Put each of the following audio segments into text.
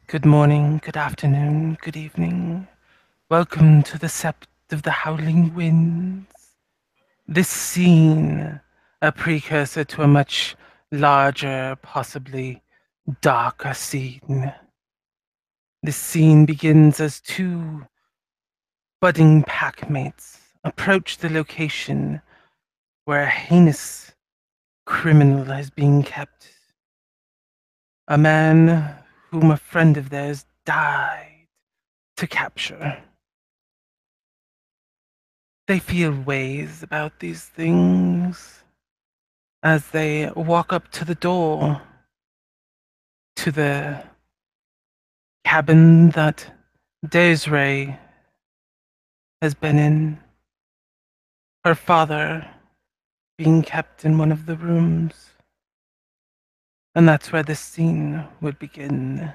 Good morning, good afternoon, good evening. Welcome to the Sept of the Howling Winds. This scene, a precursor to a much larger, possibly darker scene. This scene begins as two budding packmates approach the location where a heinous criminal is being kept. A man whom a friend of theirs died to capture. They feel ways about these things as they walk up to the door to the cabin that Desiree has been in. Her father being kept in one of the rooms. And that's where this scene would begin.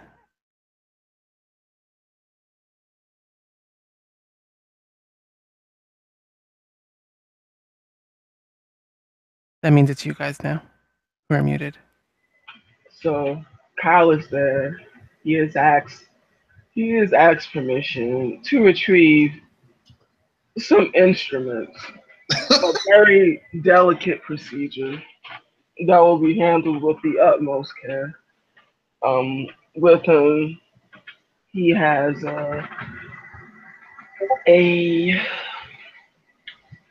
That means it's you guys now who are muted. So Kyle is there. He has asked permission to retrieve some instruments. A very delicate procedure that will be handled with the utmost care. With him, he has a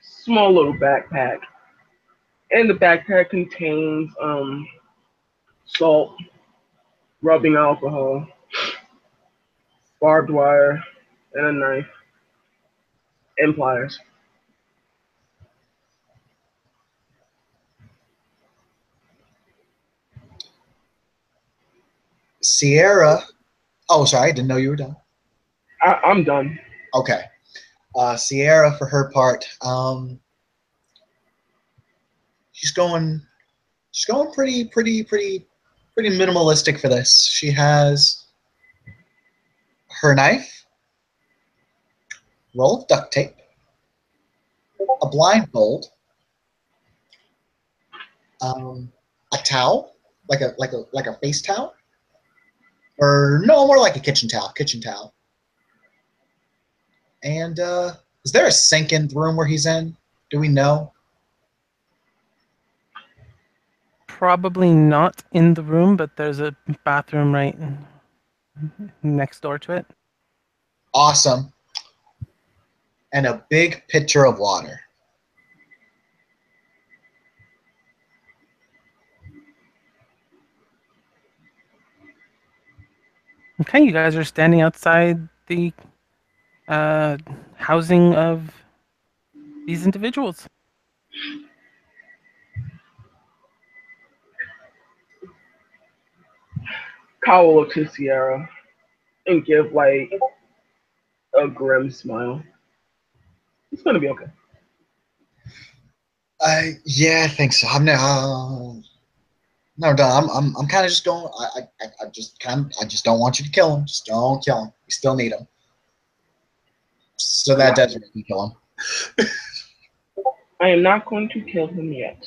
small little backpack, and the backpack contains salt, rubbing alcohol, barbed wire, and a knife and pliers. Sierra. Oh, sorry, I didn't know you were done. I'm done. Okay. Sierra, for her part, she's going, she's going pretty minimalistic for this. She has her knife, roll of duct tape, a blindfold, a towel, like a face towel, or no, more like a kitchen towel. And is there a sink in the room where he's in? Do we know? Probably not in the room, but there's a bathroom right next door to it. Awesome. And a big pitcher of water. Okay, you guys are standing outside the uh, housing of these individuals. Kyle will look to Sierra and give like a grim smile. It's gonna be okay. Yeah, I think so. I'm now. No, done. I'm kind of just going. I just don't want you to kill him. Just don't kill him. We still need him. So that does make me kill him. I am not going to kill him yet.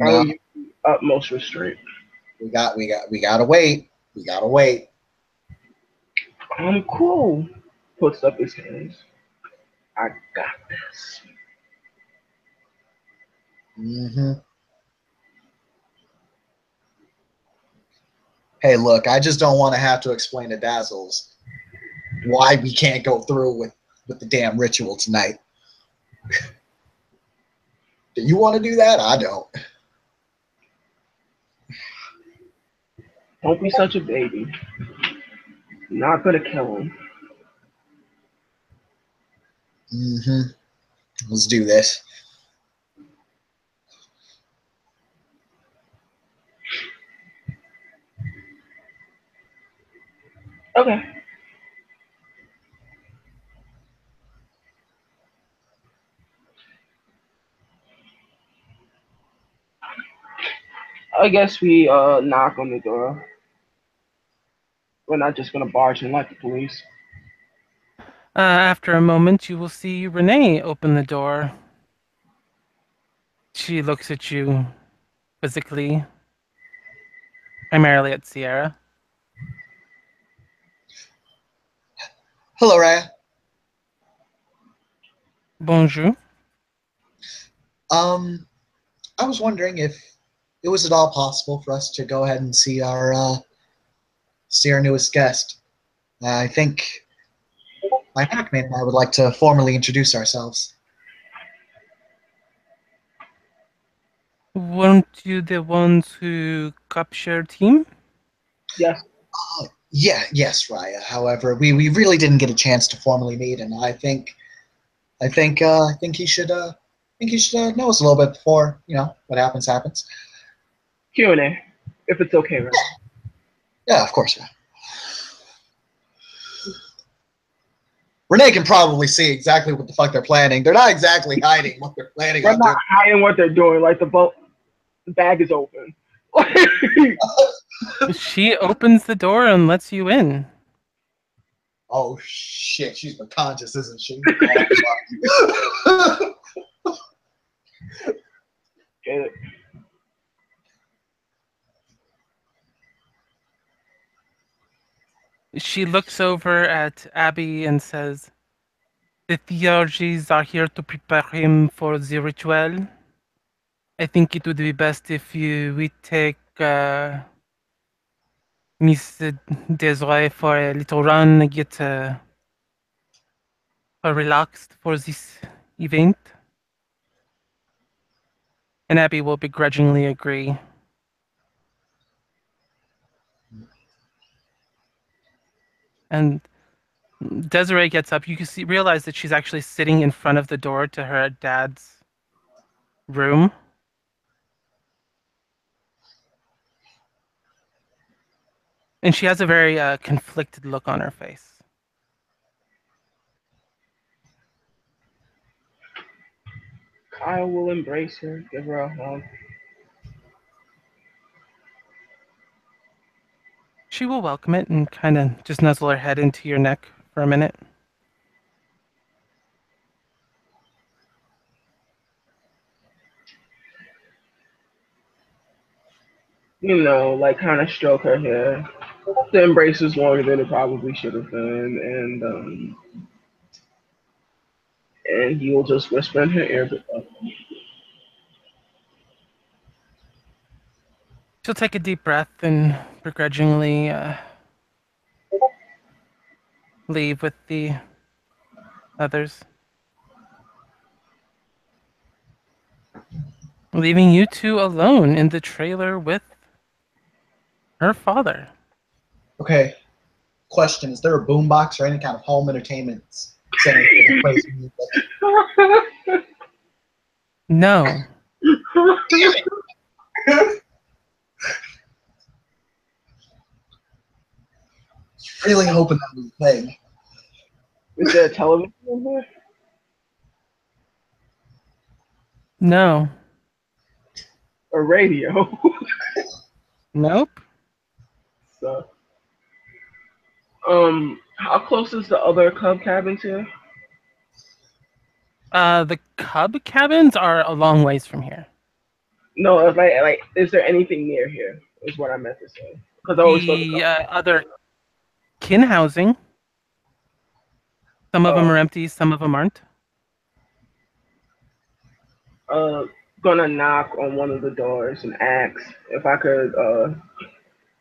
I No, will use the utmost restraint. we gotta wait. We gotta wait. I'm cool. Puts up his hands. I got this. Hmm. Hey, look, I just don't want to have to explain to Dazzles why we can't go through with the damn ritual tonight. Do you want to do that? I don't. Don't be such a baby. Not gonna kill him. Hmm. Let's do this. Okay. I guess we knock on the door. We're not just gonna barge in like the police. After a moment, you will see Renee open the door. She looks at you quizzically, primarily at Sierra. Hello, Raya. Bonjour. Um, I was wondering if it was at all possible for us to go ahead and see our newest guest. I think my packmate and I would like to formally introduce ourselves. Weren't you the ones who captured him? Yes. Yes, Raya. However, we really didn't get a chance to formally meet, and I think he should know us a little bit before what happens. Q&A, if it's okay, right? Yeah, of course. Yeah. Renee can probably see exactly what the fuck they're planning. They're not exactly hiding what they're planning We're on not doing. hiding what they're doing. Like the bag is open. She opens the door and lets you in. Oh shit, she's been conscious, isn't she? Get it. She looks over at Abby and says, "The theurgies are here to prepare him for the ritual. I think it would be best if we take Miss Desiree for a little run, get her relaxed for this event." And Abby will begrudgingly agree. And Desiree gets up. You can realize that she's actually sitting in front of the door to her dad's room. And she has a very conflicted look on her face. Kyle will embrace her, give her a hug. She will welcome it and kind of just nuzzle her head into your neck for a minute. Like kind of stroke her hair. The embrace was longer than it probably should have been, and he will just whisper in her ear. She'll take a deep breath and begrudgingly leave with the others, leaving you two alone in the trailer with her father. Okay. Question: is there a boombox or any kind of home entertainment center that plays music? No. Damn it! Really hoping that was a thing. Is there a television in there? No. A radio? Nope. So, how close is the other Cub cabins here? The Cub cabins are a long ways from here. No, it's like, is there anything near here? Is what I meant to say. Because I always thought the The other kin housing, some of them Cub. are empty, some of them aren't. Gonna knock on one of the doors and ask if I could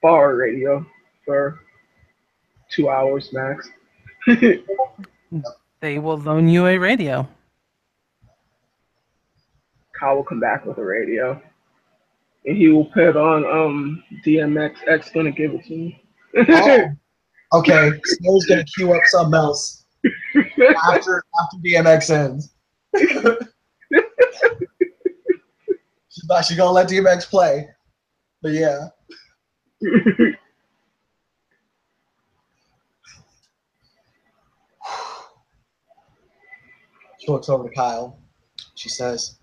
borrow a radio for 2 hours max. They will loan you a radio. Kyle will come back with a radio, and he will put on DMX. X gonna give it to me. Oh, okay. Snow's gonna queue up something else after DMX ends. She's gonna let DMX play, but yeah. She looks over to Kyle. She says,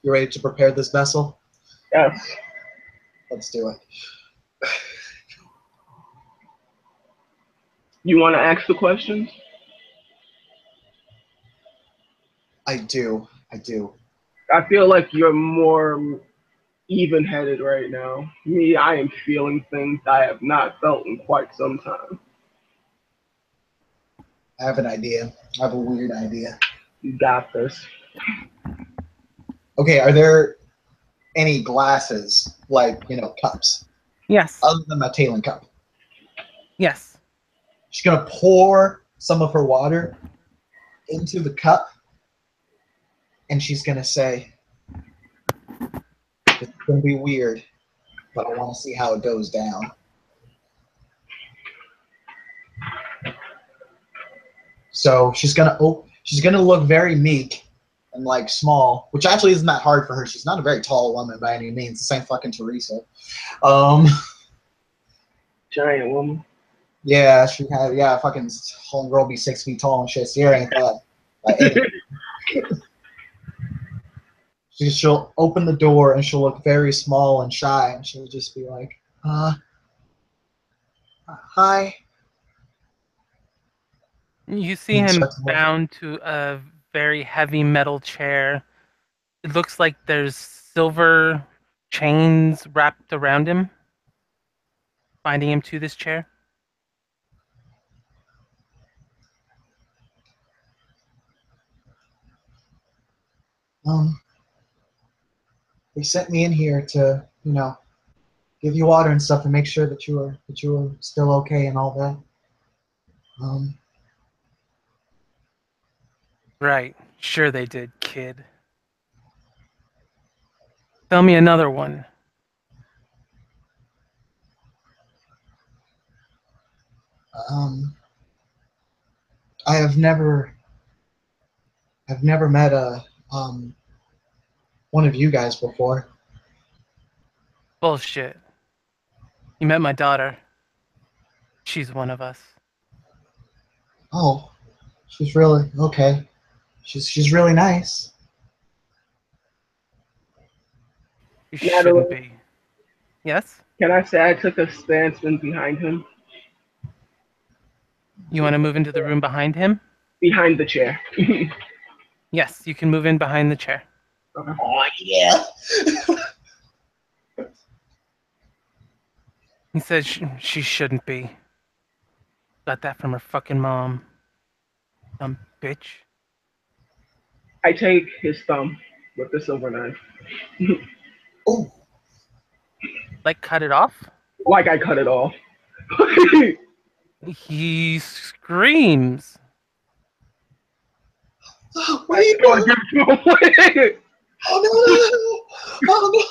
"You ready to prepare this vessel? Yes. Let's do it." You want to ask the questions? I do. I feel like you're more even-headed right now. Me, I am feeling things I have not felt in quite some time. I have an idea. I have a weird idea. You got this. Okay, are there any glasses, like, cups, Yes. other than my Talon cup? Yes. She's going to pour some of her water into the cup, and she's going to say, "It's going to be weird, but I want to see how it goes down." So she's gonna look very meek and like small, which actually isn't that hard for her. She's not a very tall woman by any means. The same fucking Teresa. Um, Giant woman. yeah, fucking homegirl be 6 feet tall and shit. Sierra ain't that. Anyway, she'll open the door and she'll look very small and shy, and she'll just be like, "Hi." You see And him start to look. bound to a very heavy metal chair. It looks like there's silver chains wrapped around him, binding him to this chair. Um, they sent me in here to, give you water and stuff and make sure that you were still okay and all that. Um, Right. Sure they did, kid. Tell me another one. um, I have never met one of you guys before. Bullshit. You met my daughter. She's one of us. Oh, she's really okay. She's really nice. You shouldn't Natalie, be. Yes? can I say I took a stance in behind him? You want to move into the room behind him? Behind the chair. Yes, you can move in behind the chair. Okay. Oh yeah. He says she shouldn't be. Got that from her fucking mom. Dumb bitch. I take his thumb with the silver knife. Oh, Like, cut it off? Like I cut it off. He screams. what are I you go and doing? give it to him. Oh no, no, no.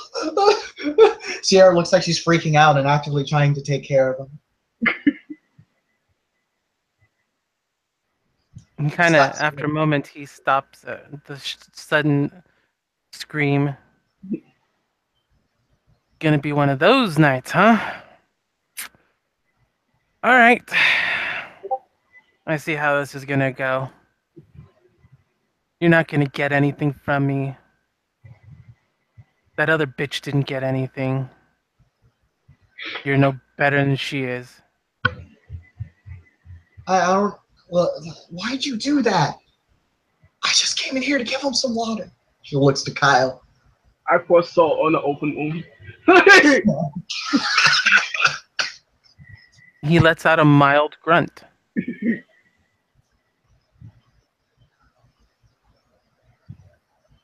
Oh no. Sierra looks like she's freaking out and actively trying to take care of him. And kind of, Stops. after a moment, he stops the sudden scream. Gonna be one of those nights, huh? Alright. I see how this is gonna go. You're not gonna get anything from me. That other bitch didn't get anything. You're no better than she is. I don't. Well, why'd you do that? I just came in here to give him some water. She looks to Kyle. I pour salt on the open wound. He lets out a mild grunt.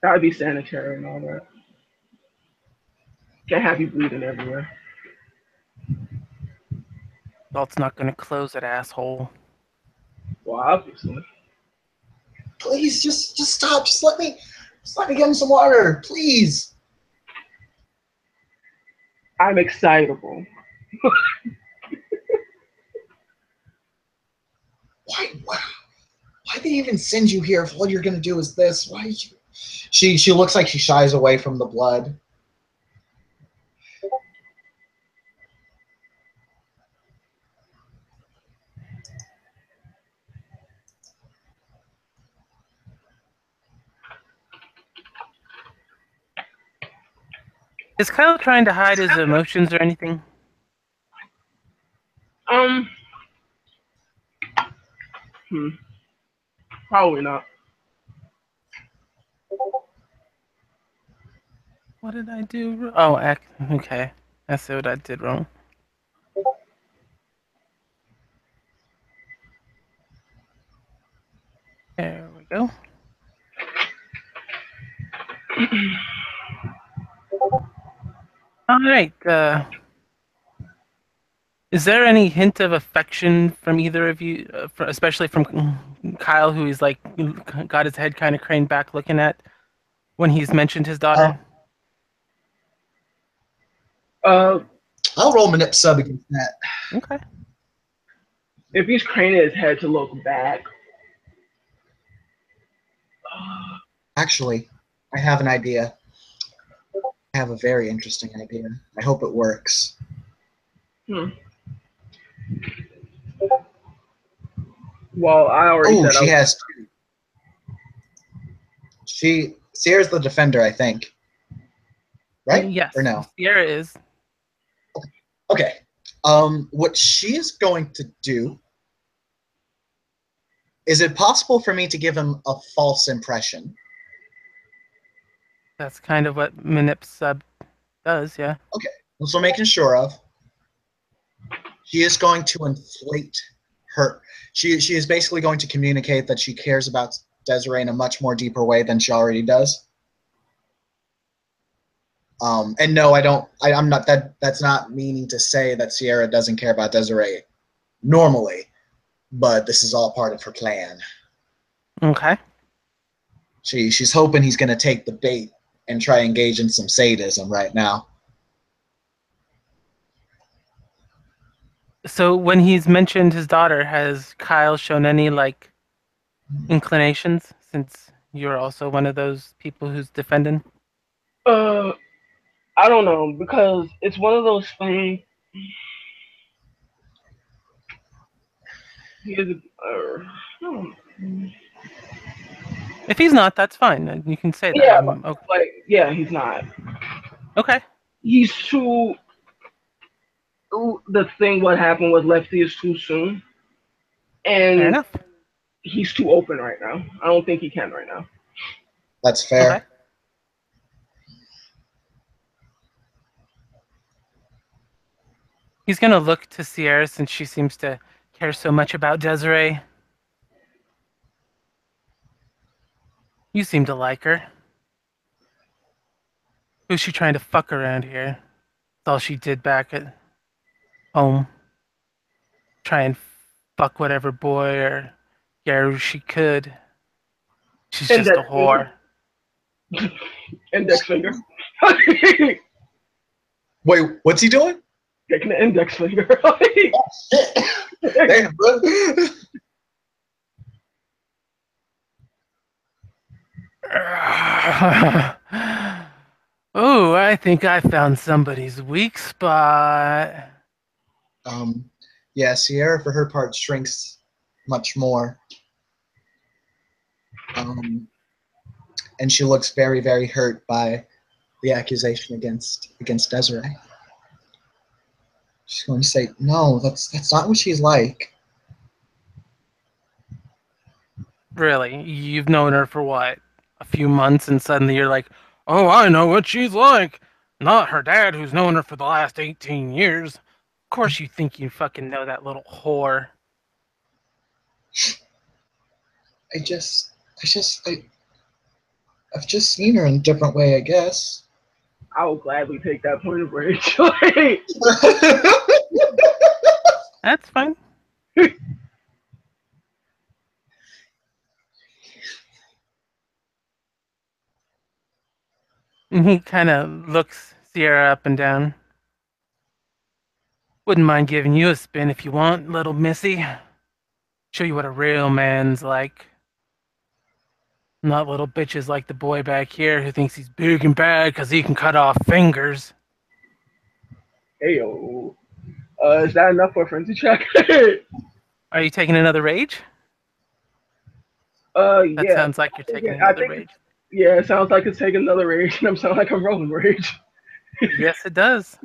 Gotta be sanitary and all that. Can't have you bleeding everywhere. Salt's not gonna close that asshole. Well, obviously. Please, just stop. Just let me get him some water, please. I'm excitable. Why they even send you here if all you're gonna do is this? Why did you? She looks like she shies away from the blood. Is Kyle trying to hide his emotions or anything? Um, hmm, probably not. What did I do? Oh, okay. I see what I did wrong. go. All right. Is there any hint of affection from either of you, especially from Kyle, who he's like got his head kind of craned back looking at when he's mentioned his daughter? Uh, I'll roll manip sub against that. Okay. if he's craning his head to look back, Actually, I have an idea. I have a very interesting idea. I hope it works. well, I already Oh, said she has two. Sierra's the defender, I think. Right? Yes. Or no? Sierra is. Okay. What she is going to do. Is it possible for me to give him a false impression? That's kind of what Manip Sub does, yeah. Okay. So making sure of. She is going to inflate her. She is basically going to communicate that she cares about Desiree in a much more deeper way than she already does. And no, I don't. I'm not that. That's not meaning to say that Sierra doesn't care about Desiree normally, but this is all part of her plan. Okay. She's hoping he's going to take the bait and try engage in some sadism right now. So when he's mentioned his daughter, has Kyle shown any like inclinations since you're also one of those people who's defending? I don't know because it's one of those things. He is, If he's not, that's fine. You can say that. yeah, I'm okay. like yeah, he's not. Okay. He's too. The thing what happened with Lefty is too soon, Fair and enough. he's too open right now. I don't think he can right now. That's Okay. fair. He's gonna look to Sierra since she seems to care so much about Desiree. You seem to like her. Who's she trying to fuck around here? That's all she did back at home. Try and fuck whatever boy or Garou she could. She's just a Index whore. finger. Index finger. Wait, what's he doing? Taking the index finger. Damn, bro. Oh, I think I found somebody's weak spot. um, yeah, Sierra, for her part, shrinks much more. And she looks very, very hurt by the accusation against Desiree. She's going to say, "No, that's not what she's like." Really? You've known her for what? A few months, and suddenly you're like, oh, I know what she's like. Not her dad, who's known her for the last 18 years. Of course, you think you fucking know that little whore. I, I've just seen her in a different way, I guess. I will gladly take that point of rage. Like, That's fine. And he kind of looks Sierra up and down. Wouldn't mind giving you a spin if you want, little missy. Show you what a real man's like. Not little bitches like the boy back here who thinks he's big and bad because he can cut off fingers. hey yo, is that enough for a frenzy check? Are you taking another rage? That Yeah. sounds like you're taking I another think rage. yeah, it sounds like it's taking another rage, and I'm sounding like I'm rolling rage. Yes, it does.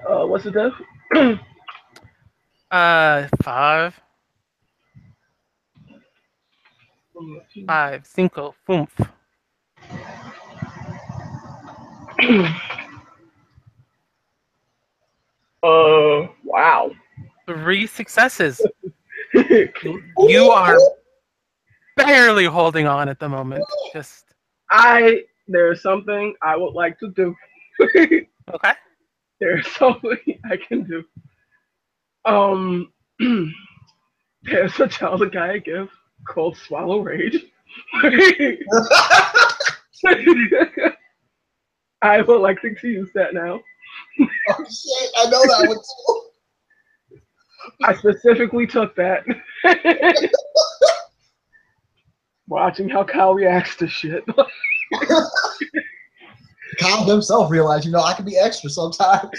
What's the death? 5, 5, cinco, foomph. Wow. 3 successes. You are barely holding on at the moment. Just There's something I would like to do. okay. There's something I can do. Um, there's a child a guy a gift called Swallow Rage. I would like to use that now. Oh shit! I know that one too. I specifically took that. Watching how Kyle reacts to shit. Kyle himself realized, I can be extra sometimes.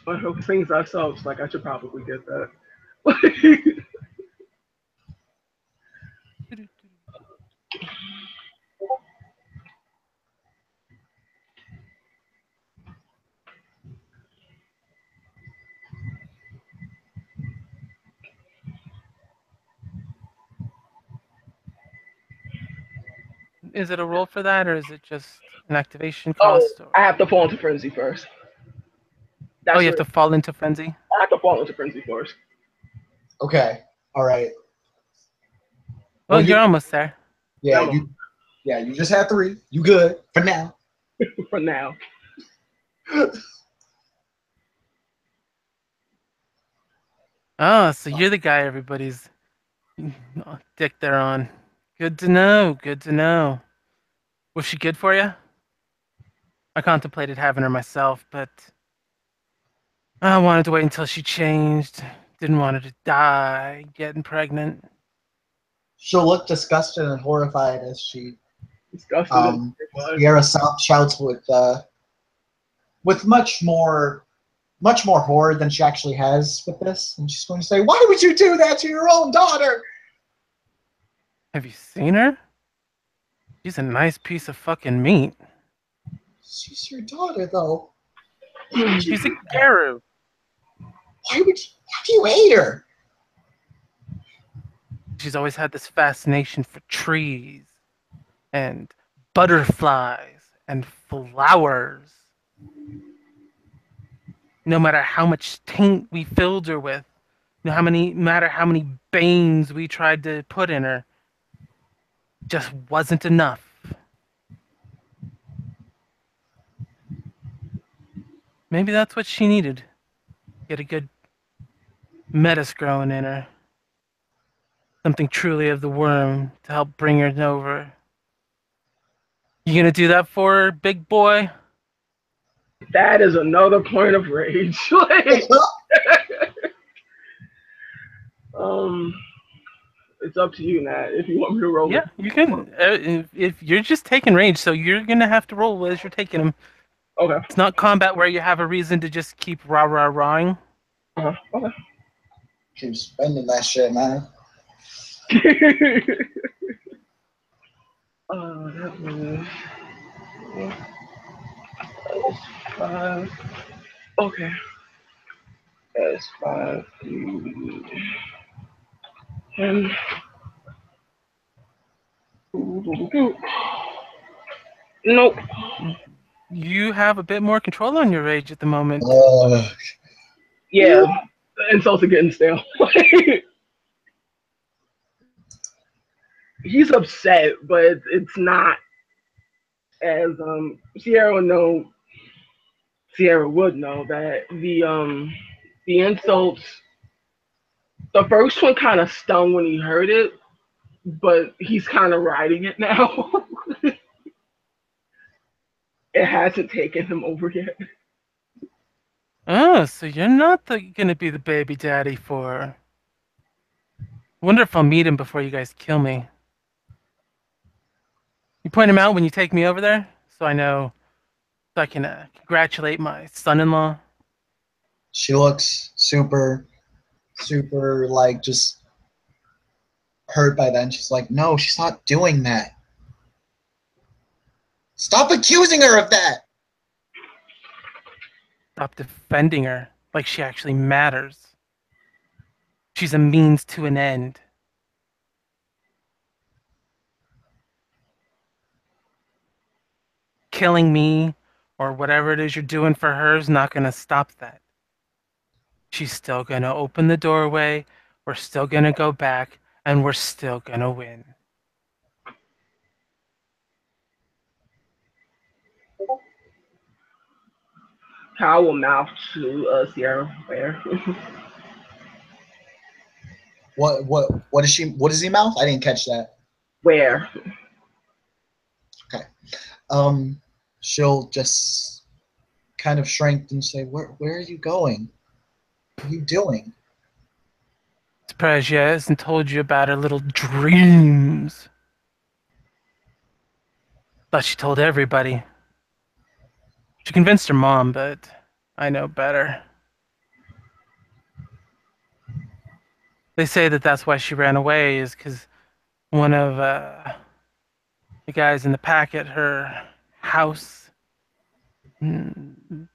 But of things I saw, it's like I should probably get that. Is it a roll for that, or is it just an activation Oh, cost? Or I have to fall into frenzy first. oh, That's you have what to fall into frenzy. I have to fall into frenzy first. Okay. All right. Well, Well, you're almost there. yeah, you just had 3. You good for now. For now. Oh, so you're the guy everybody's dick they're on. Good to know. Good to know. Was she good for you? I contemplated having her myself, but I wanted to wait until she changed. Didn't want her to die getting pregnant. She'll look disgusted and horrified as she Disgusted and Sierra shouts with much more horror than she actually has with this, and she's going to say, "Why would you do that to your own daughter?" Have you seen her? She's a nice piece of fucking meat. She's your daughter, though. Why would you She's a do that? Garou. Why do you hate her? She's always had this fascination for trees and butterflies and flowers. No matter how much taint we filled her with, matter how many banes we tried to put in her, just wasn't enough. Maybe that's what she needed. Get a good metis growing in her. Something truly of the worm to help bring her over. You gonna do that for her, big boy? that is another point of rage. Like, um, it's up to you, Nat. If you want me to roll Yeah, it. you can. If you're just taking range, so you're gonna have to roll as you're taking them. Okay. It's not combat where you have a reason to just keep rah rah rahing. Okay. Keep spending that shit, man. That was 5. Okay. That's 5. And nope. You have a bit more control on your rage at the moment. Yeah. The insults are getting stale. He's upset, but it's not as Sierra would know that the insults, the first one kind of stung when he heard it, but he's kind of riding it now. It hasn't taken him over yet. Oh, so you're not gonna be the baby daddy for. Wonder if I'll meet him before you guys kill me. You point him out when you take me over there, so I know, so I can congratulate my son-in-law. She looks super like just hurt by that. And she's like, "No, she's not doing that. Stop accusing her of that." Stop defending her like she actually matters. She's a means to an end. Killing me or whatever it is you're doing for her is not gonna stop that. She's still gonna open the doorway. We're still gonna go back, and we're still gonna win. Kyle will mouth to Sierra where? What is she? What is he mouth? I didn't catch that. Where? Okay. She'll just kind of shrink and say, "Where are you going? What are you doing?" Surprised she hasn't told you about her little dreams. Thought she told everybody. She convinced her mom, but I know better. They say that that's why she ran away, is because one of the guys in the pack at her house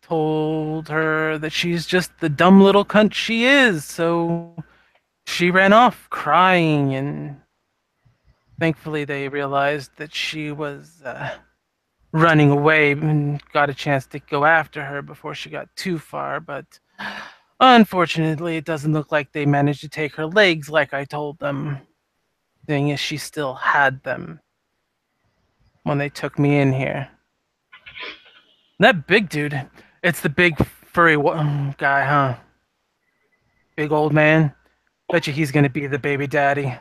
told her that she's just the dumb little cunt she is. So she ran off crying, and thankfully they realized that she was running away and got a chance to go after her before she got too far. But unfortunately, it doesn't look like they managed to take her legs like I told them, seeing as she still had them when they took me in here. That big dude, it's the big furry guy, huh? Big old man. Bet you he's gonna be the baby daddy.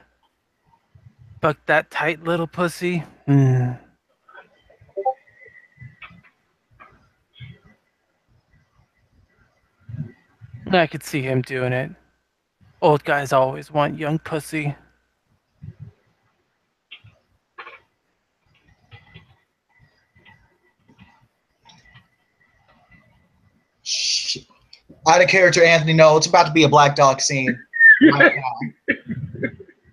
Fuck that tight little pussy. I could see him doing it. Old guys always want young pussy. Out of character, Anthony. No, it's about to be a Black Dog scene right now.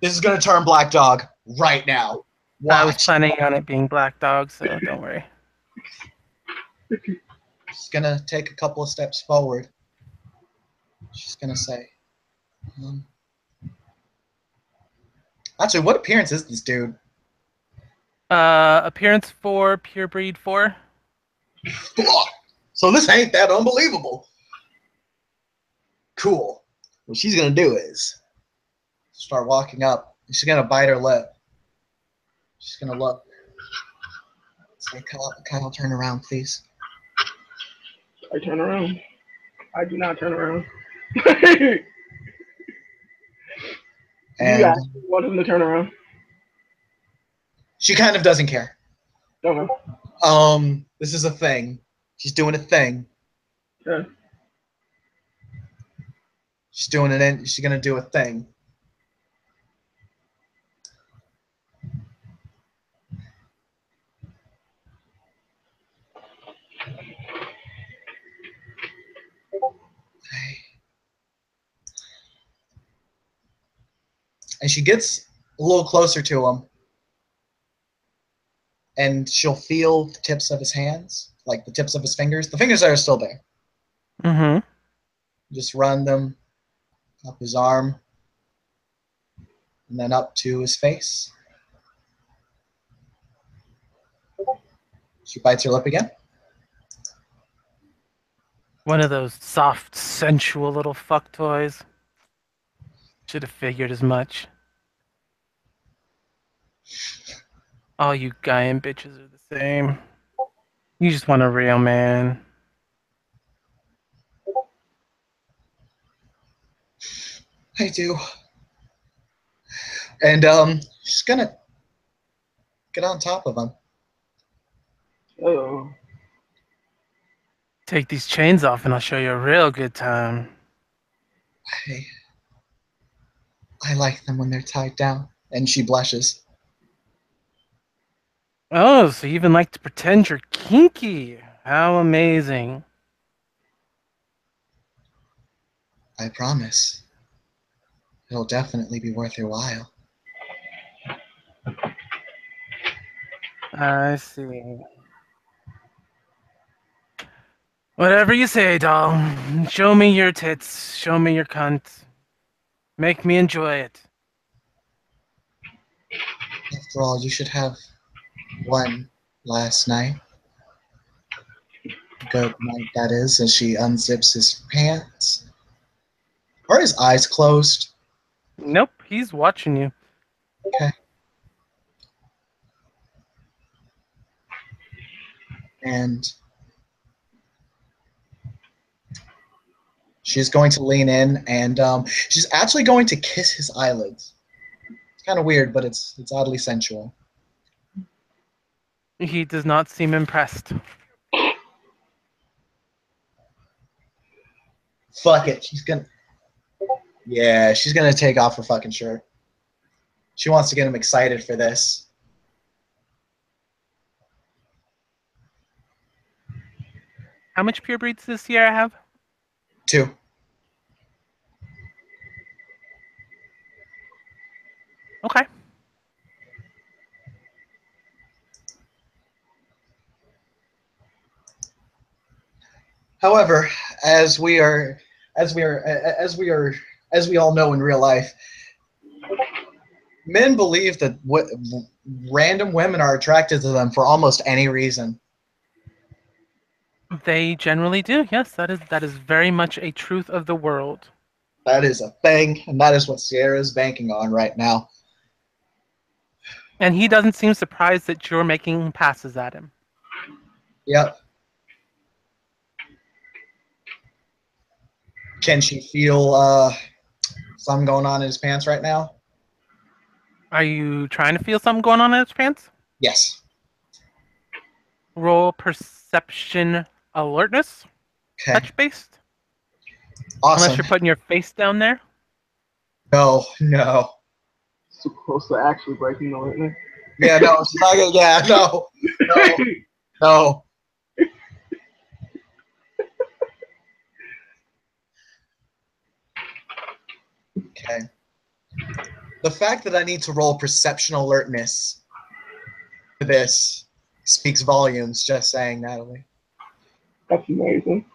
This is gonna turn Black Dog right now. I was Watch. planning on it being Black Dog, so don't worry. She's gonna take a couple of steps forward. She's gonna say, actually, what appearance is this dude? Appearance 4, pure breed 4. So this ain't that unbelievable. Cool. What she's gonna do is start walking up. She's gonna bite her lip. She's gonna look. Say, Kyle, turn around, please. I turn around. I do not turn around. You And actually want him to turn around? she kind of doesn't care. Okay. This is a thing. She's doing a thing. Yeah. She's doing it in. She's gonna do a thing. And she gets a little closer to him, and she'll feel the tips of his hands, like the tips of his fingers. The fingers are still there. Mm-hmm. Just run them up his arm, and then up to his face. She bites her lip again. One of those soft, sensual little fuck toys. Should have figured as much. All you guy and bitches are the same. You just want a real man. I do. And she's gonna get on top of him. Oh. Take these chains off and I'll show you a real good time. I like them when they're tied down. And she blushes. Oh, so you even like to pretend you're kinky. How amazing. I promise. It'll definitely be worth your while. I see. Whatever you say, doll. Show me your tits. Show me your cunt. Make me enjoy it. After all, you should have one last night. Good night, that is, as she unzips his pants Are his eyes closed? Nope, he's watching you. Okay. And she's going to lean in, and she's actually going to kiss his eyelids. It's kind of weird, but it's oddly sensual. He does not seem impressed. Fuck it. Yeah, she's gonna take off her fucking shirt. She wants to get him excited for this. How much pure breeds does Sierra have? 2. Okay. However, as we all know in real life, men believe that random women are attracted to them for almost any reason. They generally do. Yes, that is very much a truth of the world. That is a thing, and that is what Sierra is banking on right now. And he doesn't seem surprised that you're making passes at him. Yep. Can she feel something going on in his pants right now? Are you trying to feel something going on in his pants? Yes. Roll perception alertness. Okay. Touch based. Awesome. Unless you're putting your face down there. No. So close to actually breaking the lightning. Yeah, no, she's not gonna. Yeah, no. Okay. The fact that I need to roll perception alertness for this speaks volumes. Just saying, Natalie. That's amazing.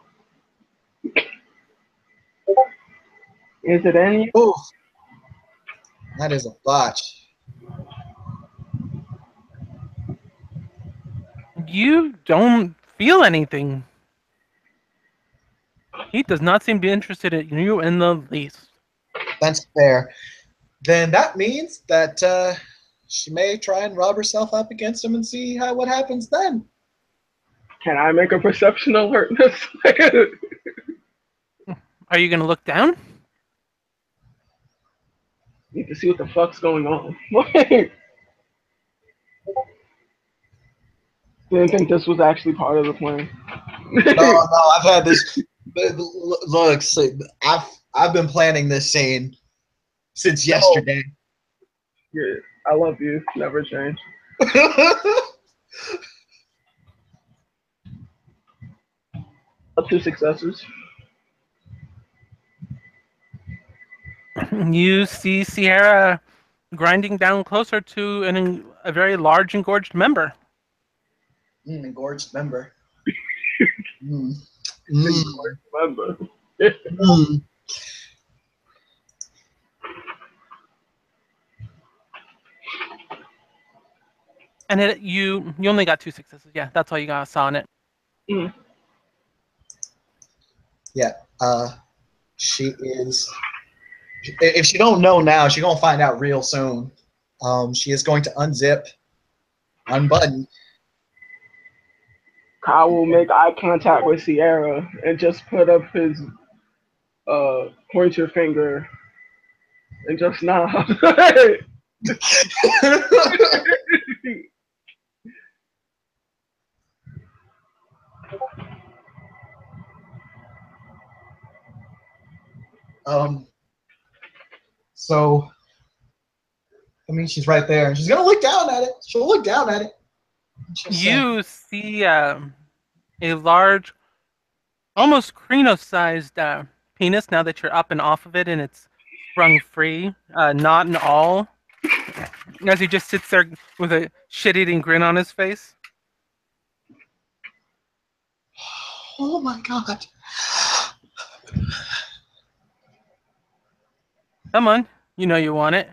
Is it any? Ooh, that is a botch. You don't feel anything. He does not seem to be interested in you in the least. That's fair. Then that means that she may try and rub herself up against him and see what happens then. Can I make a perception alertness? Are you going to look down? Need to see what the fuck's going on. Didn't think this was actually part of the plan. No, I've had this. Look, I've been planning this scene since yesterday. Yeah, I love you. Never change. Up 2 successes. You see Sierra grinding down closer to a very large engorged member. Engorged member. Engorged member. And you only got 2 successes. Yeah, that's all you saw on it. Mm. Yeah. She is. If she don't know now, she's gonna find out real soon. She is going to unbutton. Kyle will make eye contact with Sierra and just put up his pointer finger and just nod. So, I mean, she's right there, and she's gonna look down at it. She'll look down at it. You see a large, almost Kreno-sized penis now that you're up and off of it, and it's sprung free, not and all. As he just sits there with a shit-eating grin on his face. Oh my god. Come on, you know you want it.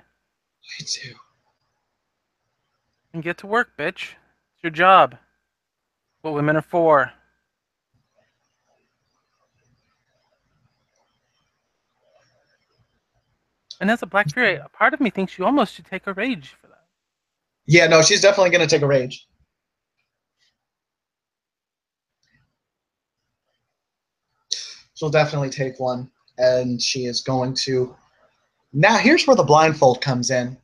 I do. And get to work, bitch. It's your job. What women are for. And as a Black Fury, a part of me thinks you almost should take a rage for that. Yeah, no, she's definitely going to take a rage. She'll definitely take one, and she is going to. Now, here's where the blindfold comes in.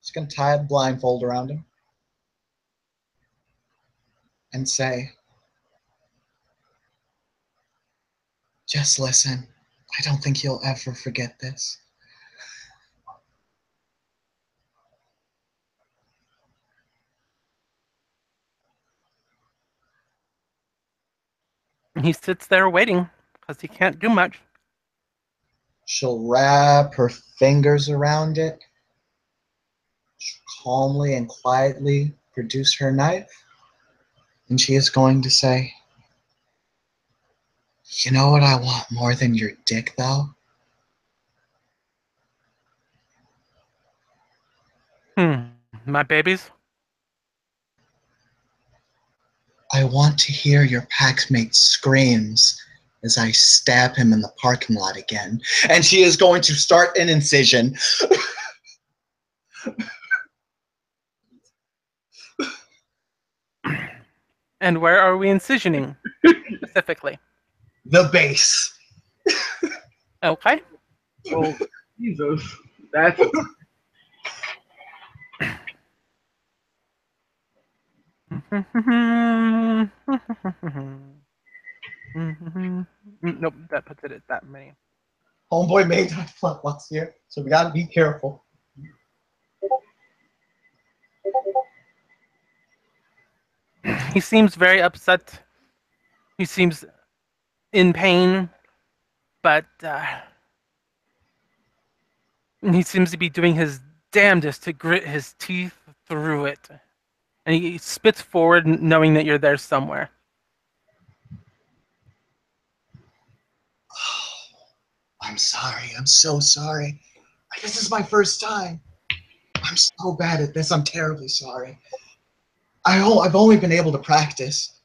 She's going to tie a blindfold around him and say, just listen. I don't think you'll ever forget this. And he sits there waiting because he can't do much. She'll wrap her fingers around it, calmly and quietly produce her knife, and she is going to say, you know what I want more than your dick, though? My babies? I want to hear your packmate screams as I stab him in the parking lot again. And she is going to start an incision. And where are we incisioning specifically? The base. Okay. Oh, Jesus. That's Nope, that puts it at that many. Homeboy made that flip once here, so we gotta be careful. He seems very upset. He seems in pain, but he seems to be doing his damnedest to grit his teeth through it. And he spits forward, knowing that you're there somewhere. I'm sorry. I'm so sorry. This is my first time. I'm so bad at this. I'm terribly sorry. I've only been able to practice.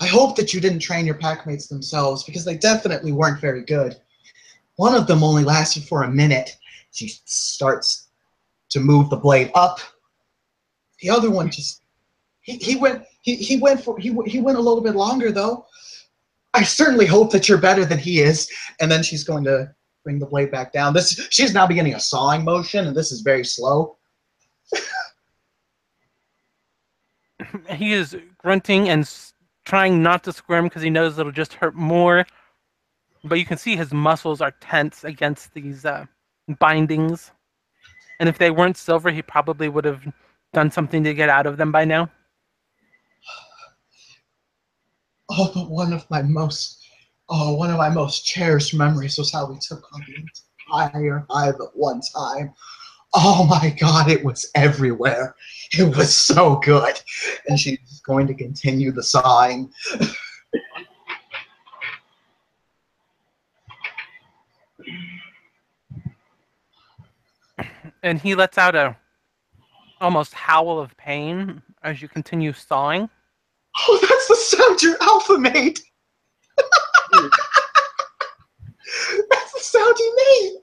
I hope that you didn't train your packmates themselves, because they definitely weren't very good. One of them only lasted for a minute. She starts to move the blade up. The other one just he went a little bit longer though. I certainly hope that you're better than he is. And then she's going to bring the blade back down. She's now beginning a sawing motion, and this is very slow. He is grunting and trying not to squirm because he knows it'll just hurt more. But you can see his muscles are tense against these bindings. And if they weren't silver, he probably would have done something to get out of them by now. Oh, but one of my most cherished memories was how we took on the entire hive at one time. Oh my God, it was everywhere. It was so good. And she's going to continue the sawing. And he lets out a almost howl of pain as you continue sawing. Oh, that's the sound your alpha made. That's the sound he made.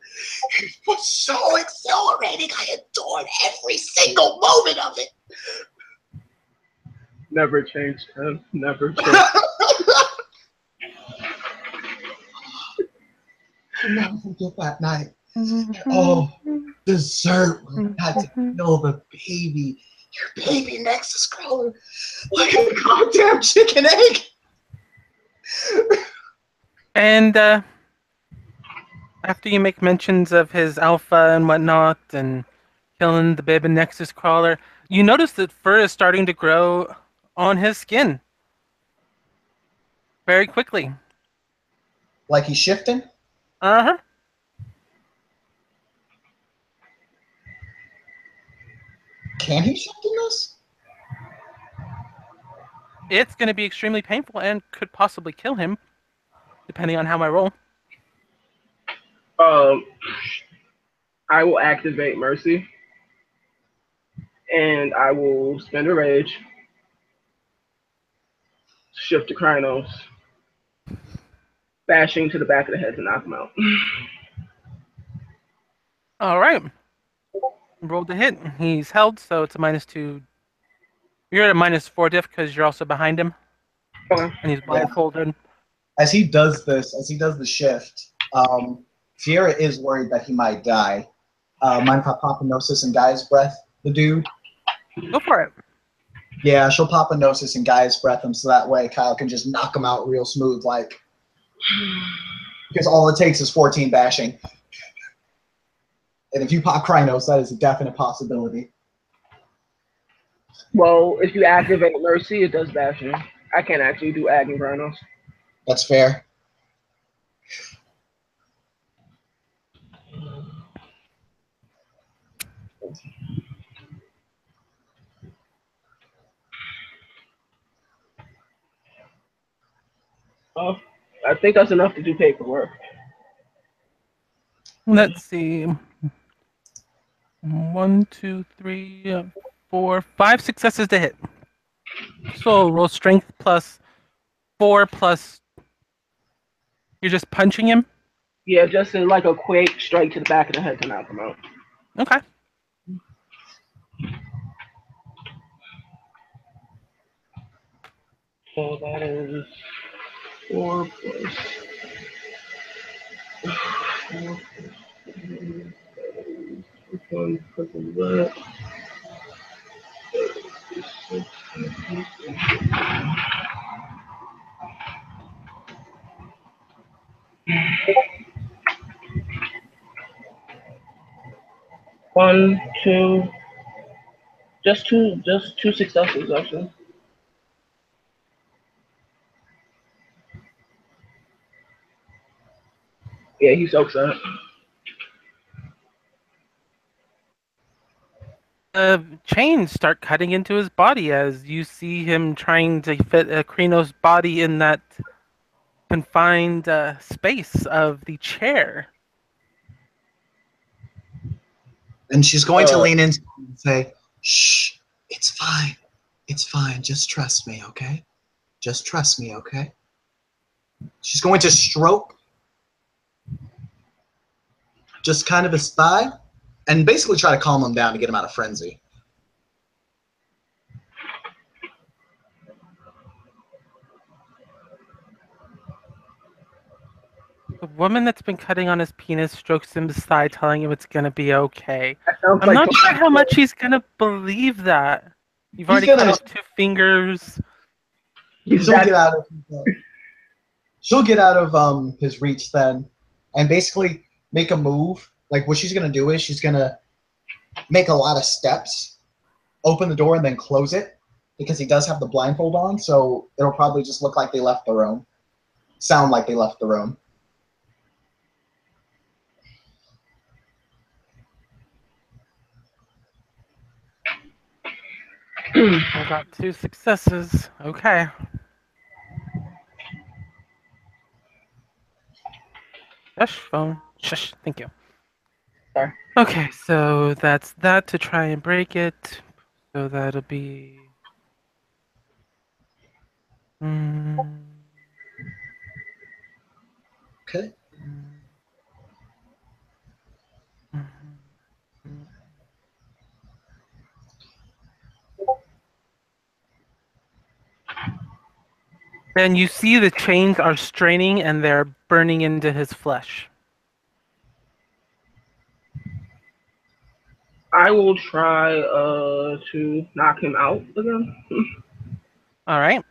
It was so exhilarating. I adored every single moment of it. never changed him. Never changed. I'll never forget that night. Oh, dessert. We had to kill the baby. Your baby Nexus crawler. Like a goddamn chicken egg. And after you make mentions of his alpha and whatnot and killing the baby Nexus crawler, you notice that fur is starting to grow on his skin very quickly. Like he's shifting? Uh-huh. Can he shift in this? It's going to be extremely painful and could possibly kill him, depending on how I roll. I will activate Mercy, and I will spend a rage, shift to Krynos. bashing to the back of the head to knock him out. All right. Rolled a hit. He's held, so it's a -2. You're at a -4 diff because you're also behind him, Okay. and he's blindfolded. As he does the shift, Sierra is worried that he might die. Mind if I pop a Gnosis and Gaia's Breath the dude? Go for it. Yeah, she'll pop a Gnosis and Gaia's Breath him so that way Kyle can just knock him out real smooth, like. Because all it takes is 14 bashing. And if you pop Krynos, that is a definite possibility. Well, if you activate Mercy, it does bashing. I can't actually do Ag and Granos. That's fair. Oh, I think that's enough to do paperwork. Let's see. 1, 2, 3, 4, 5 successes to hit. So roll strength +4 plus. You're just punching him? Yeah, just like a quick strike to the back of the head to knock him out. Okay. So that is 4 plus 4 plus 1 1, 2, just two successes actually. Yeah, he soaks that. Chains start cutting into his body as you see him trying to fit a Krynos body in that confined space of the chair. And she's going to lean in and say, "Shh, it's fine. It's fine. Just trust me, okay? Just trust me, okay?" She's going to stroke just kind of his thigh and basically try to calm him down to get him out of frenzy. The woman that's been cutting on his penis strokes him aside, telling him it's gonna be okay. That sounds I'm like not sure how much he's gonna believe that. You've already cut off 2 fingers. She'll get out of his reach then, and basically make a move. Like what she's gonna do is she's gonna make a lot of steps, open the door, and then close it because he does have the blindfold on. So it'll probably just look like they left the room, sound like they left the room. I got 2 successes. Okay. Shush, phone. Shush. Thank you. Sorry. Okay, so that's that to try and break it. So that'll be. Okay. And you see the chains are straining and they're burning into his flesh. I will try to knock him out again. All right.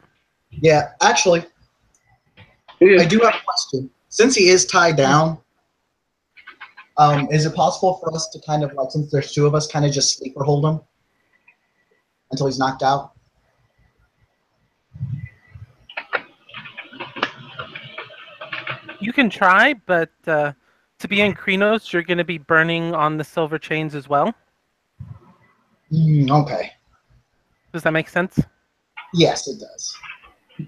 Yeah, actually, I do have a question. Since he is tied down, is it possible for us to kind of like, since there's 2 of us, kind of just sleeper hold him until he's knocked out? You can try, but to be in Krynos, you're going to be burning on the silver chains as well. Okay. Does that make sense? Yes, it does.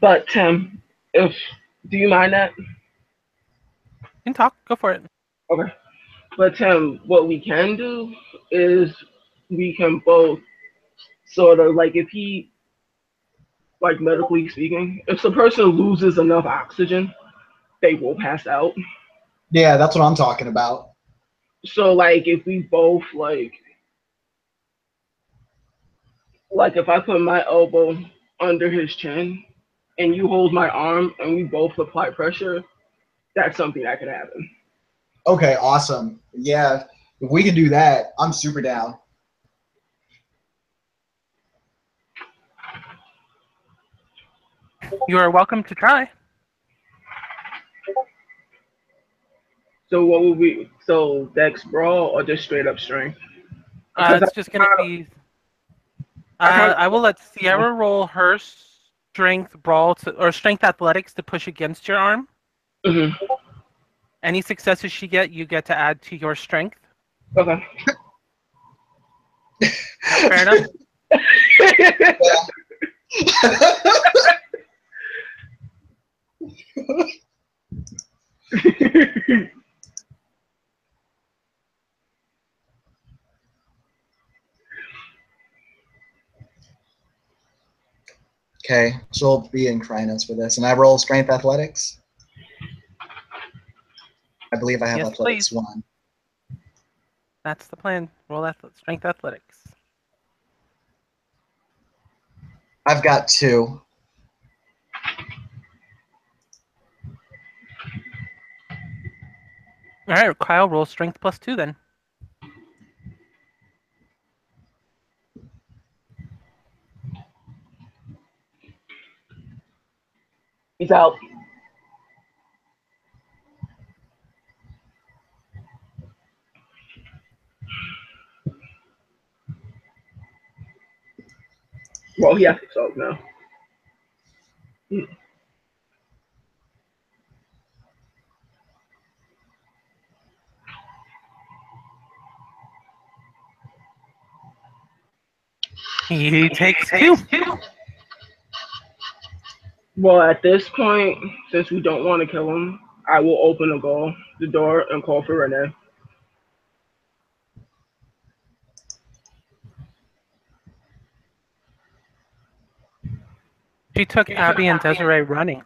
But Tim, do you mind that? You can talk. Go for it. Okay. But Tim, what we can do is we can both sort of like if he, like medically speaking, if the person loses enough oxygen, they will pass out. Yeah, that's what I'm talking about. So like if we both like if I put my elbow under his chin and you hold my arm and we both apply pressure, that's something that could happen. Okay, awesome. Yeah, if we can do that, I'm super down. You are welcome to try. So what would we? So Dex brawl or just straight up strength? Because It's just gonna be. I kind I will let of Sierra roll her strength brawl or strength athletics to push against your arm. mhm. Any successes she get, you get to add to your strength. Okay. Fair enough. Okay, she'll be in Krynos for this. And I roll strength athletics. I believe I have Yes, athletics please. 1. That's the plan. Roll strength athletics. I've got 2. All right, Kyle, roll strength +2 then. He's out. Well, he has to soak now. He takes 2. Well, at this point, since we don't want to kill him, I will open the door, and call for Renee. She took Abby and Desiree running.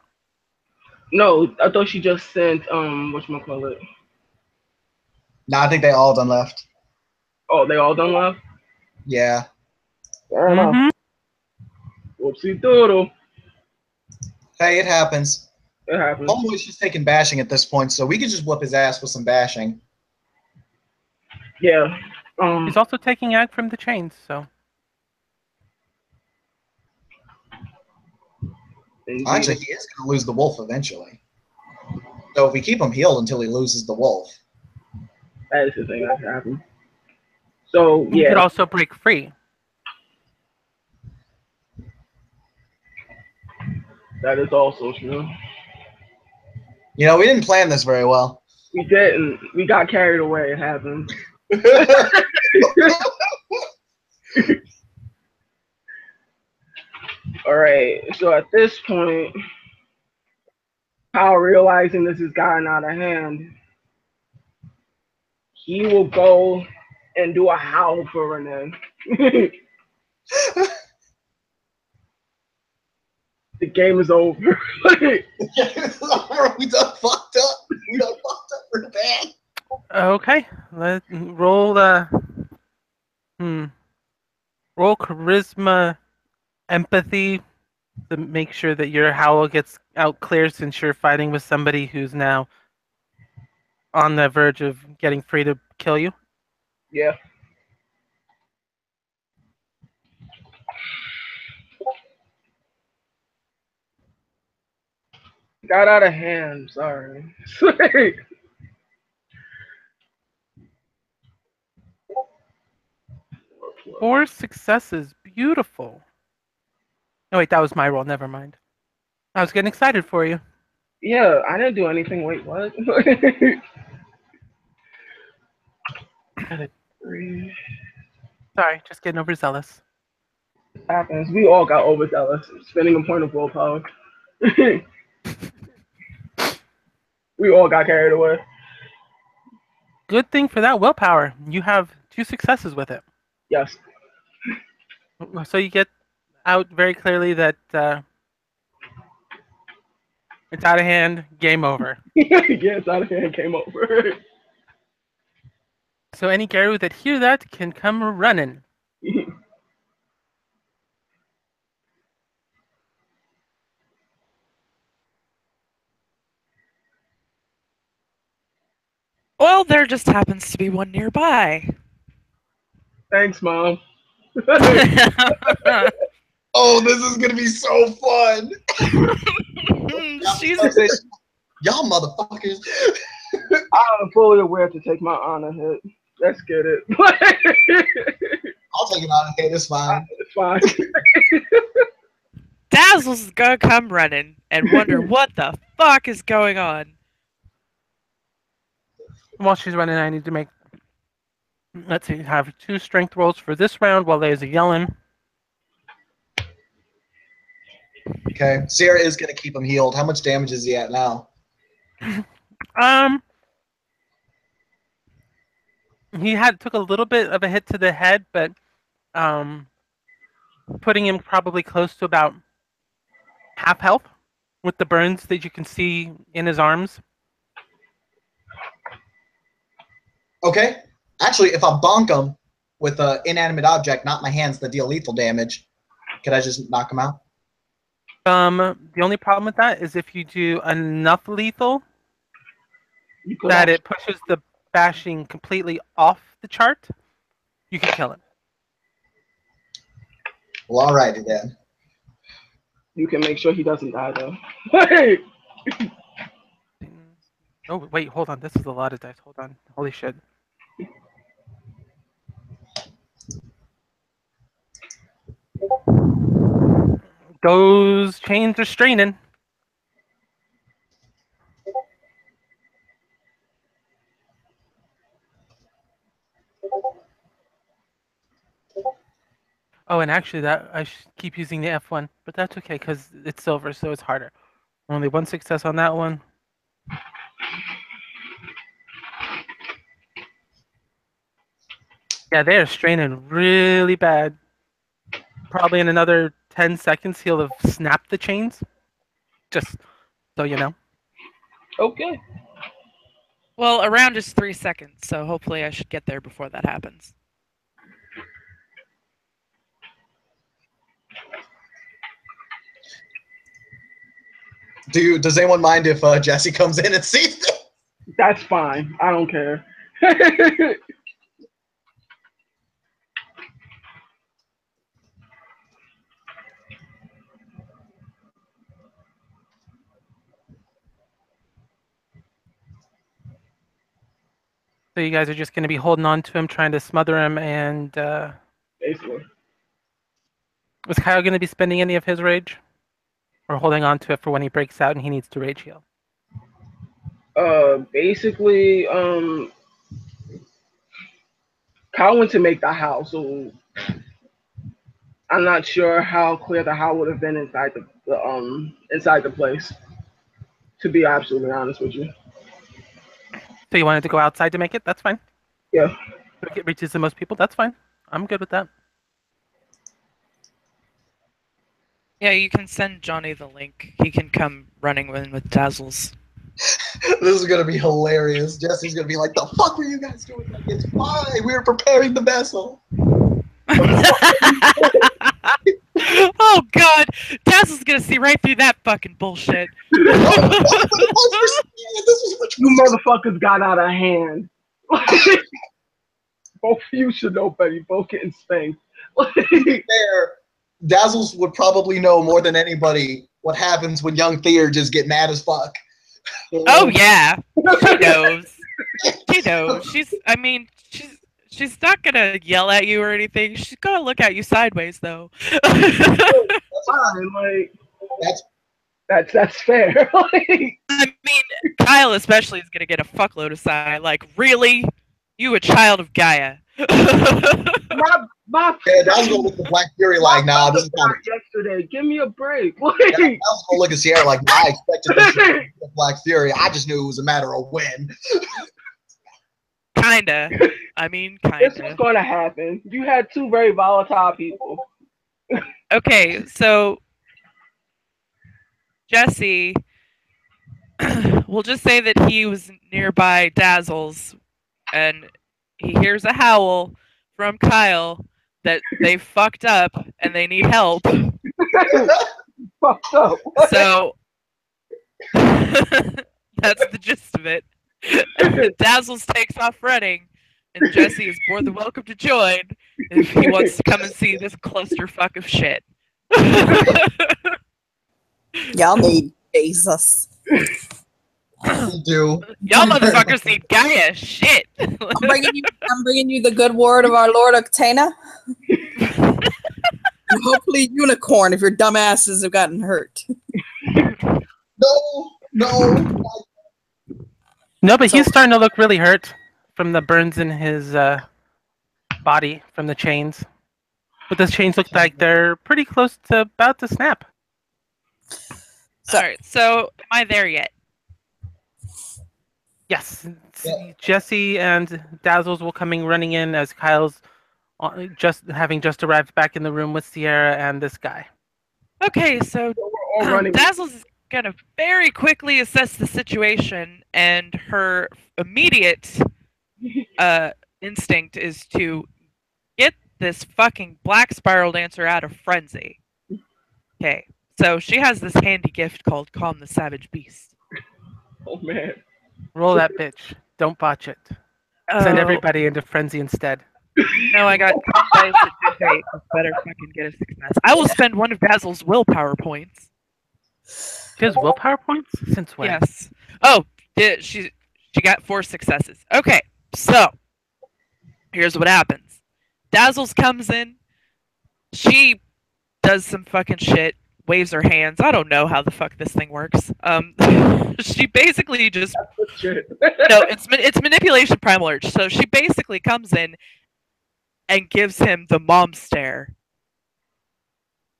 No, I thought she just sent whatchamacallit. No, I think they all done left. Oh, they all done left? Yeah. Fair enough. Mm-hmm. Whoopsie doodle. Hey, it happens. It happens. Homeboy's just taking bashing at this point, so we can just whoop his ass with some bashing. Yeah. He's also taking ag from the chains, so. Actually, he is going to lose the wolf eventually. So if we keep him healed until he loses the wolf. That is the thing that happened. So You could yeah, also break free. that is also true. You know, we didn't plan this very well. We didn't. We got carried away. It happened. All right. So at this point, Kyle realizing this has gotten out of hand, he will go and do a howl for Renee. The game is over. We done fucked up. We done fucked up pretty bad. Okay, roll roll charisma, empathy to make sure that your howl gets out clear since you're fighting with somebody who's now on the verge of getting free to kill you. Yeah. Got out of hand. Sorry. 4 successes, beautiful. Oh wait, that was my roll. Never mind. I was getting excited for you. Yeah, I didn't do anything. Wait, what? Three. Sorry, just getting overzealous. Happens. We all got overzealous, spending a point of willpower. We all got carried away. Good thing for that willpower. You have 2 successes with it. Yes. So you get out very clearly that It's out of hand. Game over. Yeah, it's out of hand. Came over. So any Garou that hear that can come running. Well, there just happens to be one nearby. Thanks, Mom. Oh, this is gonna be so fun. She's Y'all motherfuckers. I'm fully aware to take my honor hit. Let's get it. I'll take it on. Okay, it's fine. It's fine. Dazzles is gonna come running and wonder what the fuck is going on. While she's running, I need to make. Let's see, have 2 strength rolls for this round while there's a yelling. Okay, Sierra is gonna keep him healed. How much damage is he at now? He took a little bit of a hit to the head, but putting him probably close to about half health with the burns that you can see in his arms. Okay. Actually, if I bonk him with an inanimate object, not my hands, that deal lethal damage, could I just knock him out? The only problem with that is if you do enough lethal that it pushes the bashing completely off the chart, you can kill him. Well, alrighty then. You can make sure he doesn't die, though. Hey! Oh, wait, hold on. This is a lot of dice. Hold on. Holy shit. Those chains are straining. Oh, and actually, that I keep using the F1, but that's okay because it's silver, so it's harder. Only 1 success on that one. Yeah, they are straining really bad. Probably in another 10 seconds, he'll have snapped the chains. Just so you know. Okay. Well, a round is 3 seconds, so hopefully I should get there before that happens. Does anyone mind if Jesse comes in and sees this? That's fine. I don't care. So you guys are just going to be holding on to him, trying to smother him, and Basically. is Kyle going to be spending any of his rage? Or holding on to it for when he breaks out and he needs to rage heal? Basically, Kyle went to make the house, so I'm not sure how clear the house would have been inside inside the place. To be absolutely honest with you. So you wanted to go outside to make it? That's fine. Yeah. So it reaches the most people? That's fine. I'm good with that. Yeah, you can send Johnny the link. He can come running in with Dazzles. This is gonna be hilarious. Jesse's gonna be like, "The fuck were you guys doing? Like, it's fine. We were preparing the vessel." Oh god, Dazzle's gonna see right through that fucking bullshit. You motherfuckers got out of hand. Both of you should know better. You both getting spanked. Fair. Dazzles would probably know more than anybody what happens when young Theer just get mad as fuck. Oh yeah, she knows. She knows. She's not gonna yell at you or anything. She's gonna look at you sideways though. Fine, like that's fair. I mean, Kyle especially is gonna get a fuckload of side. Like, really? You a child of Gaia? Yeah, Dazzle's gonna look at the Black Fury like, nah, this is kind of yesterday. Give me a break. Dazzle's gonna look at Sierra like, nah, I expected this to be the Black Fury. I just knew it was a matter of when. Kinda. I mean, kinda. This was gonna happen. You had two very volatile people. Okay, so Jesse we'll just say that he was nearby Dazzle's, and he hears a howl from Kyle that they fucked up and they need help. Fucked up. So that's the gist of it. Dazzles takes off running, and Jesse is more than welcome to join if he wants to come and see this clusterfuck of shit. Y'all need Jesus. You do. Y'all motherfuckers need Gaia shit. I'm bringing you the good word of our Lord Octana. And hopefully unicorn if your dumbasses have gotten hurt. No. No, but So- he's starting to look really hurt from the burns in his body from the chains. But those chains look like they're pretty close to about to snap. So- Alright, so am I there yet? Yes, Yeah. Jesse and Dazzles will coming running in as Kyle's just arrived back in the room with Sierra and this guy. Okay, so We're all running. Dazzles is gonna very quickly assess the situation, and her immediate instinct is to get this fucking black spiral dancer out of frenzy. Okay, so she has this handy gift called Calm the Savage Beast. Oh man. Roll that bitch. Don't botch it. Send Oh, everybody into frenzy instead. no, I got 10 dice at debate. Better fucking get a success. I will spend one of Dazzle's willpower points. She has willpower points? Since when? Yes. Oh, she got 4 successes. Okay, so here's what happens. Dazzles comes in. She does some fucking shit. Waves her hands. I don't know how the fuck this thing works. She basically just Shit. no. It's manipulation primal urge. So she basically comes in and gives him the mom stare,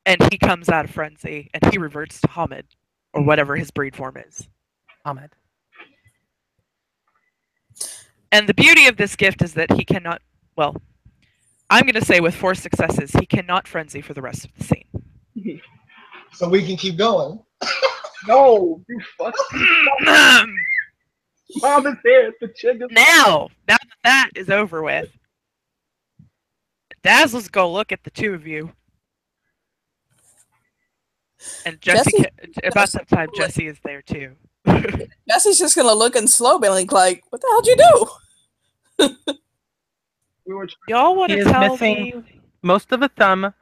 and he comes out of frenzy and he reverts to Hamid or whatever his breed form is. Ahmed. And the beauty of this gift is that he cannot. Well, I'm going to say with 4 successes, he cannot frenzy for the rest of the scene. So we can keep going. No, you fuck. Mom is here. The chick is now that is over with, Dazzle's go look at the two of you. And Jesse about that time, Jesse is there too. Jesse's just gonna look and slow blink like, what the hell'd you do? We were Y'all want He to is tell missing- me? Most of a thumb,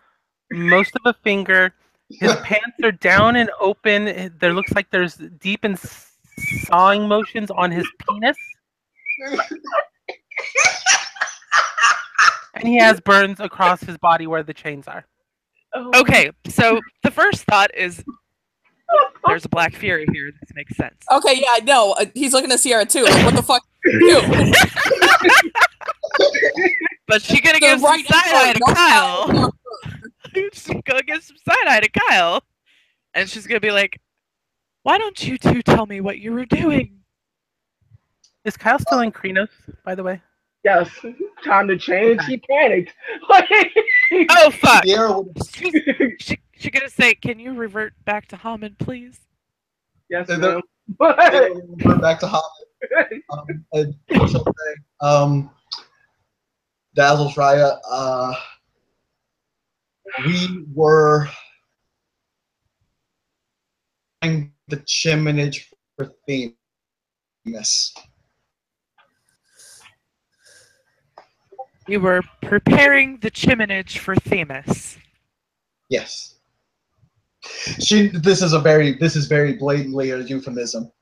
most of a finger. His pants are down and open. There looks like there's deep and sawing motions on his penis. And he has burns across his body where the chains are. Okay, so the first thought is there's a Black Fury here. This makes sense. Okay, yeah, I know. He's looking at Sierra too. Like, what the fuck? You? But she gonna The give some right side eye to no Kyle. Kyle. She's gonna give some side eye to Kyle, and she's gonna be like, "Why don't you two tell me what you were doing?" Is Kyle still in Krenos, by the way? Yes. Time to change. Okay. He panicked. Like, Oh fuck! Sierra would She gonna say, "Can you revert back to Hamid, please?" yes, They're- ma'am. revert back to Hobbit. And she'll say, Dazzle Raya, we were trying the chiminage for Themis. We were preparing the chiminage for Themis. Yes. This is very blatantly a euphemism.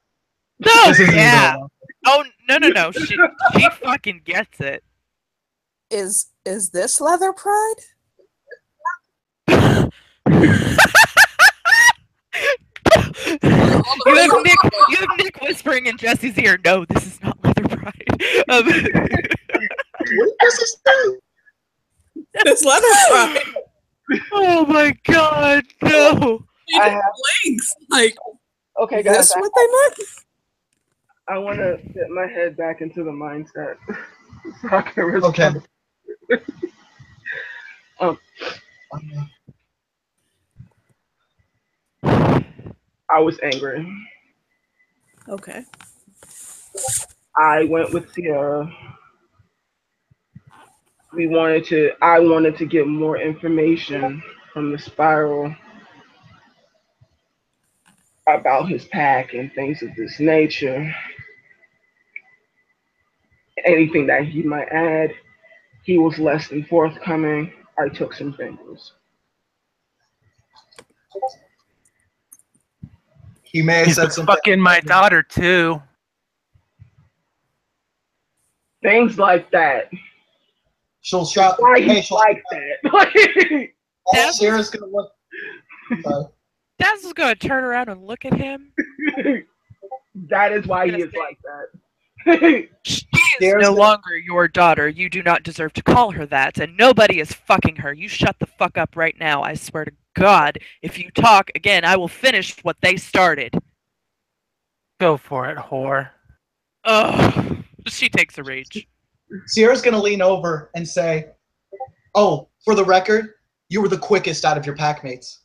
No, This isn't yeah. even- Oh no. She fucking gets it. Is this leather pride? You have Nick whispering in Jesse's ear. No, this is not leather pride. What does this do? It's leather pride. Oh my god, no. I have- Legs. Like, Okay, is guys. this what they meant? I want to get my head back into the mindset. So I can respond. Okay. I was angry. Okay. I went with Sierra. I wanted to get more information from the spiral about his pack and things of this nature. Anything that he might add, he was less than forthcoming. I took some fingers. He may have He's said been something. fucking my daughter too. Things like that. She'll shout. Why Hey, he's like that? Sarah's gonna look. Sorry. Dazzle's gonna turn around and look at him. That is why he is like that. She is Sarah's no gonna- longer your daughter. You do not deserve to call her that, and nobody is fucking her. You shut the fuck up right now. I swear to God, if you talk again, I will finish what they started. Go for it, whore. Ugh. She takes a rage. Sierra's gonna lean over and say, "Oh, for the record, you were the quickest out of your pack mates."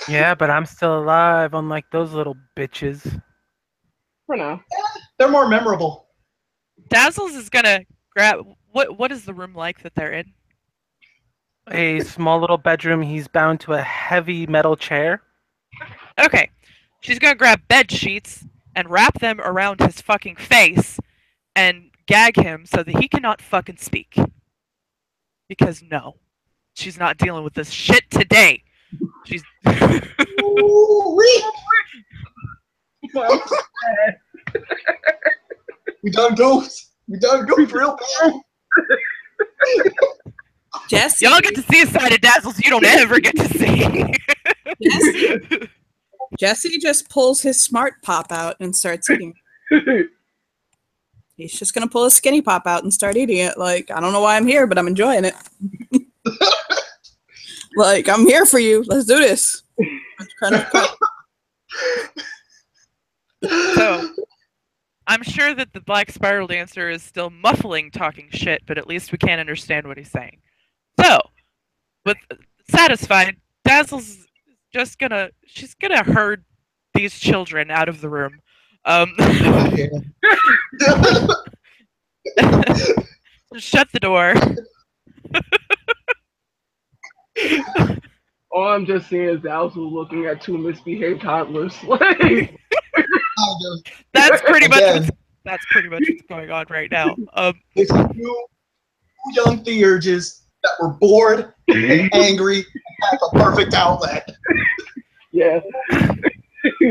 Yeah, but I'm still alive, unlike those little bitches. For now. They're more memorable. Dazzles is gonna grab. What is the room like that they're in? A small little bedroom. He's bound to a heavy metal chair. Okay. She's gonna grab bed sheets and wrap them around his fucking face and gag him so that he cannot fucking speak. Because no, she's not dealing with this shit today. She's Ooh-wee. We done goofed. We done goofed real bad. Jesse. y'all get to see a side of Dazzles you don't ever get to see. Jesse. Jesse just pulls his smart pop out and starts eating. He's just gonna pull his skinny pop out and start eating it. Like, I don't know why I'm here, but I'm enjoying it. Like, I'm here for you. Let's do this. Kind of So, I'm sure that the Black Spiral Dancer is still muffling talking shit, but at least we can't understand what he's saying. So, with satisfied, Dazzle's just she's gonna herd these children out of the room. Shut the door. All I'm just seeing is Dazzle looking at two misbehaved toddlers. Like, That's pretty much Again. what's going on right now. It's two young theurges that were bored and angry and had a perfect outlet. yeah.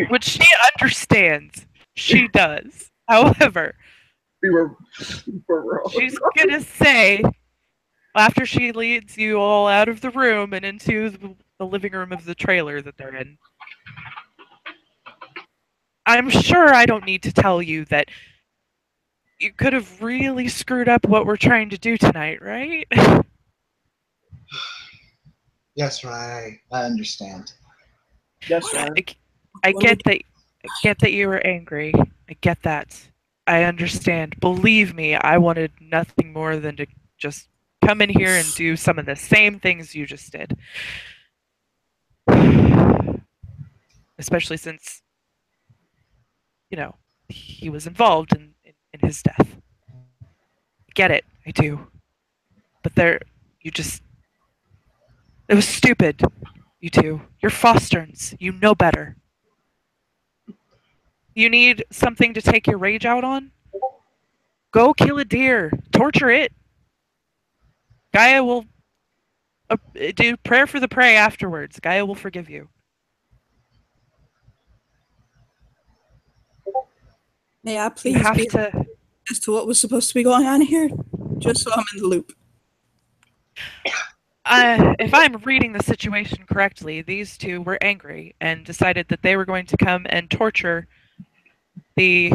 Which she understands. She does. However, We were super wrong. she's gonna say, after she leads you all out of the room and into the living room of the trailer that they're in, I'm sure I don't need to tell you that you could have really screwed up what we're trying to do tonight, right? Yes, right. I understand. That's right. I get that you were angry. I get that. I understand. Believe me, I wanted nothing more than to just come in here and do some of the same things you just did. Especially since, he was involved in his death. I get it. I do. But it was stupid, you two. You're Fosterns. You know better. You need something to take your rage out on? Go kill a deer. Torture it. Gaia will do prayer for the prey afterwards. Gaia will forgive you. May I You please have be to. as to what was supposed to be going on here? Just so I'm in the loop. If I'm reading the situation correctly, these two were angry and decided that they were going to come and torture the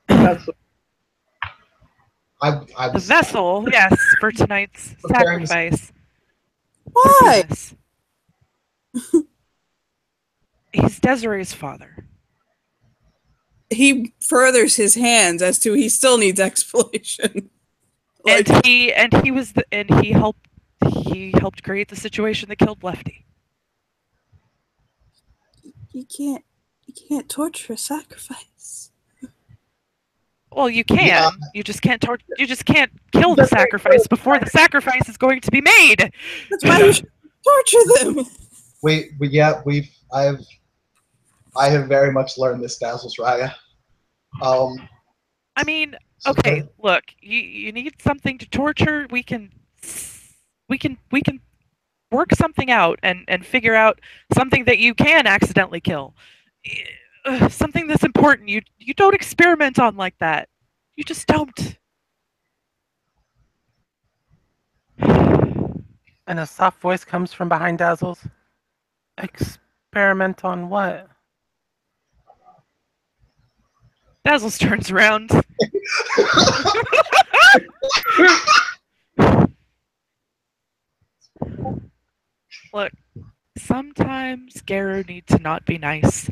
That's I the was vessel, yes, for tonight's Preparing to- sacrifice. Why? Yes. He's Desiree's father. He furthers his hands as to he still needs explanation. Like, And he helped create the situation that killed Lefty. You can't torture a sacrifice. Well, you can. Yeah. You just can't you just can't kill the sacrifice before the sacrifice is going to be made. That's why you should torture them. I have very much learned this, Dazzles Raya. I mean, So okay, the- look, you need something to torture. We can work something out and figure out something that you can accidentally kill. Something that's important. You don't experiment on like that. You just don't. And a soft voice comes from behind Dazzles. Experiment on what? Dazzles turns around. Look, sometimes Garou need to not be nice.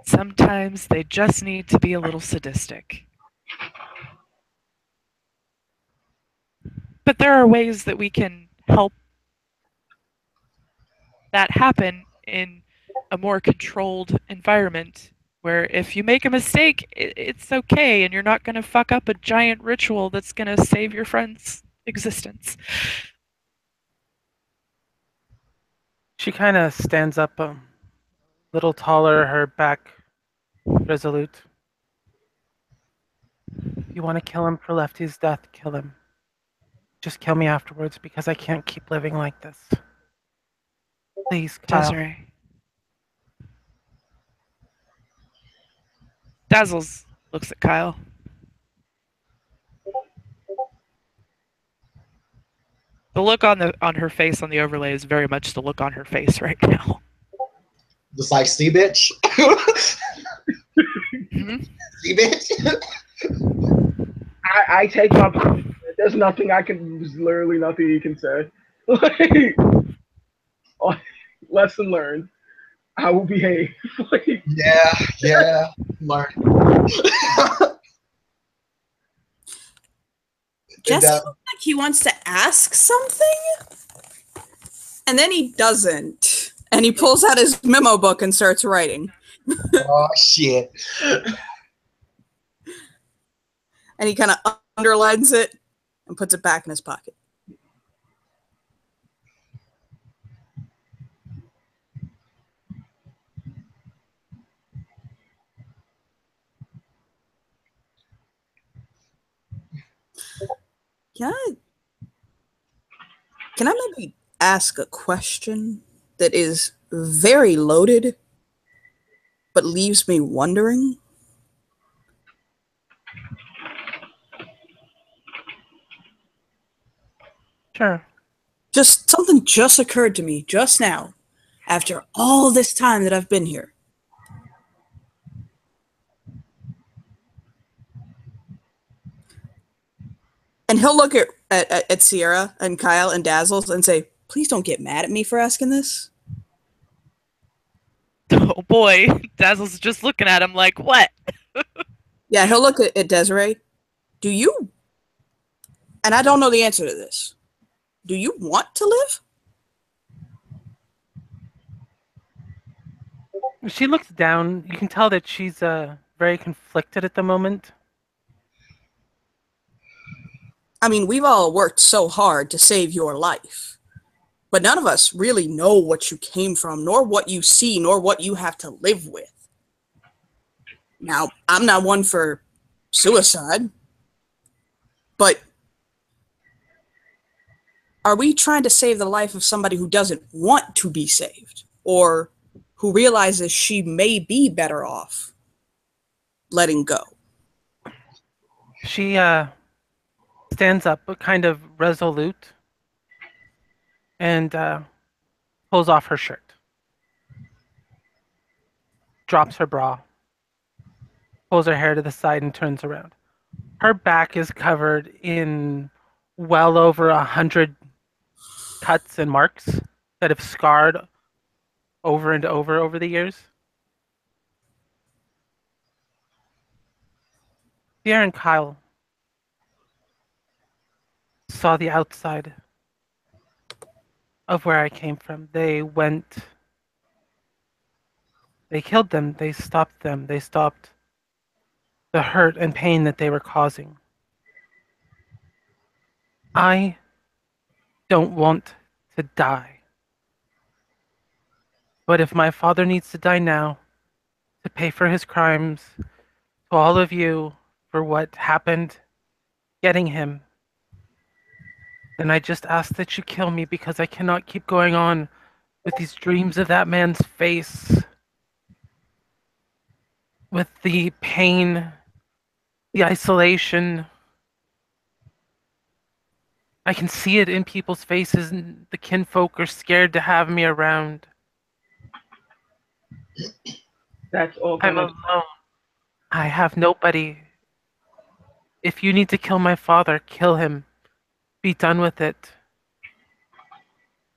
Sometimes they just need to be a little sadistic. But there are ways that we can help that happen in a more controlled environment where if you make a mistake, it's okay and you're not going to fuck up a giant ritual that's going to save your friend's existence. She kind of stands up a little taller, her back resolute. If you want to kill him for Lefty's death, kill him. Just kill me afterwards because I can't keep living like this. Please, Kyle. Desiree. Dazzles looks at Kyle. The look on her face on the overlay is very much the look on her face right now. Just like, see, bitch? Mhm. See, bitch? I take my point. There's nothing I can. There's literally nothing you can say. Like, lesson learned. I will behave. Like, Yeah. Learn. Jesse looks like he wants to ask something, and then he doesn't. And he pulls out his memo book and starts writing. Oh, shit. And he kind of underlines it and puts it back in his pocket. Can I maybe ask a question that is very loaded, but leaves me wondering? Sure. Just something just occurred to me just now, after all this time that I've been here. And he'll look at Sierra and Kyle and Dazzles and say, please don't get mad at me for asking this. Oh boy, Dazzle's just looking at him like, what? Yeah, he'll look at Desiree. Do you, and I don't know the answer to this, do you want to live? She looks down. You can tell that she's very conflicted at the moment. I mean, we've all worked so hard to save your life, but none of us really know what you came from, nor what you see, nor what you have to live with. Now, I'm not one for suicide, but are we trying to save the life of somebody who doesn't want to be saved, or who realizes she may be better off letting go? She stands up, but kind of resolute, and pulls off her shirt. Drops her bra. Pulls her hair to the side and turns around. Her back is covered in well over 100 cuts and marks that have scarred over and over the years. Pierre and Kyle saw the outside of where I came from. They went They killed them. They stopped them. They stopped the hurt and pain that they were causing. I don't want to die. But if my father needs to die now to pay for his crimes, to all of you for what happened getting him, then I just ask that you kill me because I cannot keep going on with these dreams of that man's face, with the pain, the isolation. I can see it in people's faces, and the kinfolk are scared to have me around. That's all I'm gonna. alone. I have nobody. If you need to kill my father, kill him. Be done with it.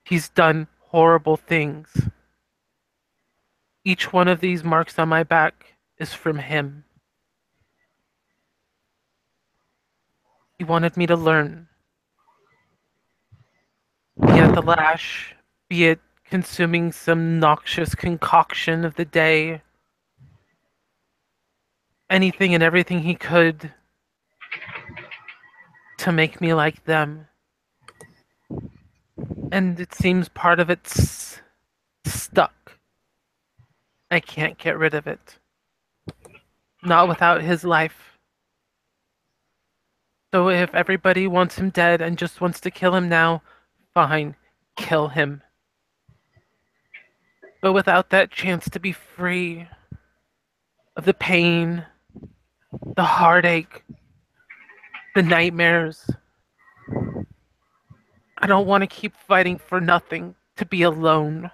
He's done horrible things. Each one of these marks on my back is from him. He wanted me to learn. Be it the lash, be it consuming some noxious concoction of the day, anything and everything he could to make me like them. And it seems part of it's stuck. I can't get rid of it. Not without his life. So if everybody wants him dead and just wants to kill him now, fine, kill him. But without that chance to be free of the pain, the heartache, the nightmares, I don't want to keep fighting for nothing, to be alone.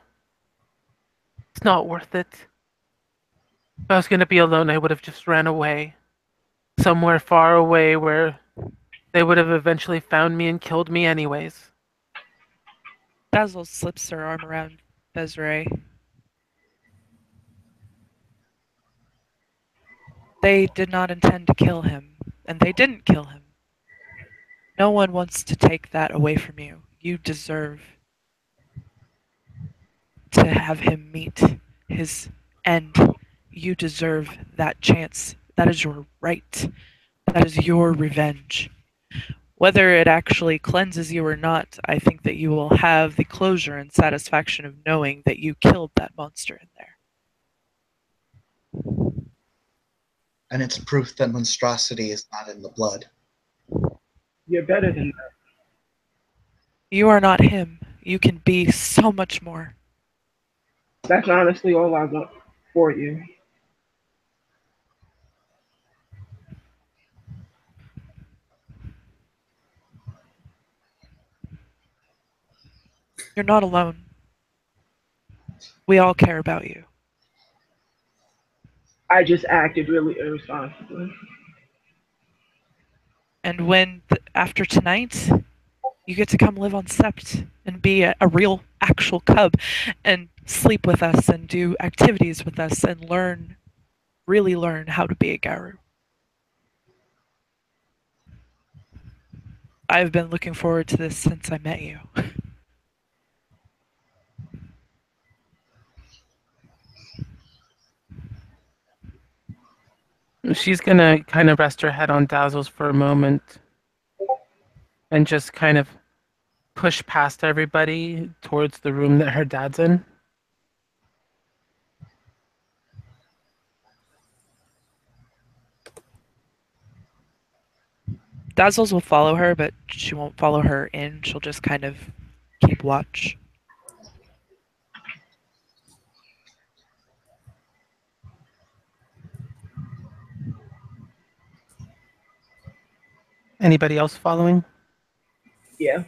It's not worth it. If I was going to be alone, I would have just ran away. Somewhere far away where they would have eventually found me and killed me anyways. Dazzle slips her arm around Desiree. They did not intend to kill him, and they didn't kill him. No one wants to take that away from you. You deserve to have him meet his end. You deserve that chance. That is your right. That is your revenge. Whether it actually cleanses you or not, I think that you will have the closure and satisfaction of knowing that you killed that monster in there. And it's proof that monstrosity is not in the blood. You're better than that. You are not him. You can be so much more. That's honestly all I want for you. You're not alone. We all care about you. I just acted really irresponsibly. And when, after tonight, you get to come live on Sept and be a real, actual cub and sleep with us and do activities with us and learn, really learn how to be a Garou. I've been looking forward to this since I met you. She's gonna kind of rest her head on Dazzle's for a moment and just kind of push past everybody towards the room that her dad's in. Dazzles will follow her, but she won't follow her in. She'll just kind of keep watch. Anybody else following? Yeah.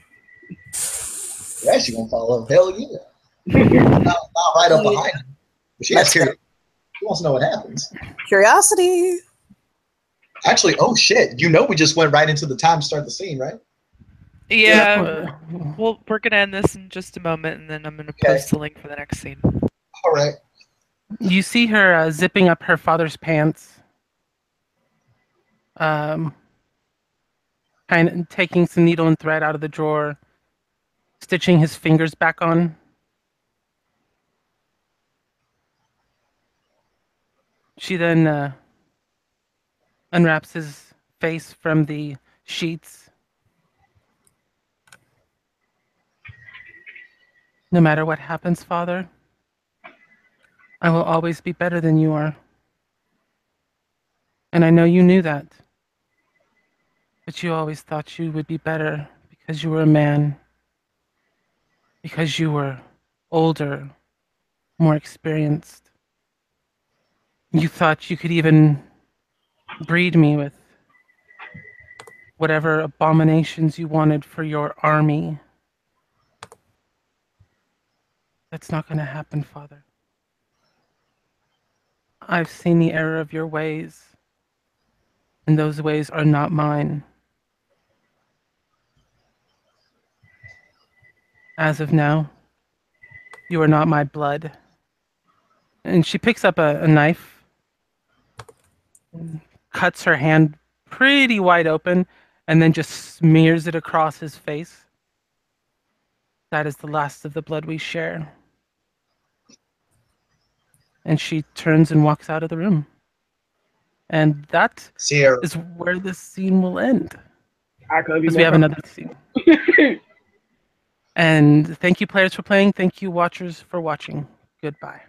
Yeah, she gonna follow. Hell yeah. Not right up behind him. But she has curiosity. She wants to know what happens. Curiosity. Actually, oh shit. You know we just went right into the time to start the scene, right? Yeah, well, we're gonna end this in just a moment, and then I'm gonna post the link for the next scene. All right. You see her zipping up her father's pants, kind of taking some needle and thread out of the drawer, stitching his fingers back on. She then unwraps his face from the sheets. No matter what happens, Father, I will always be better than you are. And I know you knew that. But you always thought you would be better because you were a man, because you were older, more experienced. You thought you could even breed me with whatever abominations you wanted for your army. That's not going to happen, Father. I've seen the error of your ways, and those ways are not mine. As of now, you are not my blood. And she picks up a knife, and cuts her hand pretty wide open, and then just smears it across his face. That is the last of the blood we share. And she turns and walks out of the room. And that See her. is where this scene will end. I couldn't be Because more we have proud. another scene. And thank you, players, for playing. Thank you, watchers, for watching. Goodbye.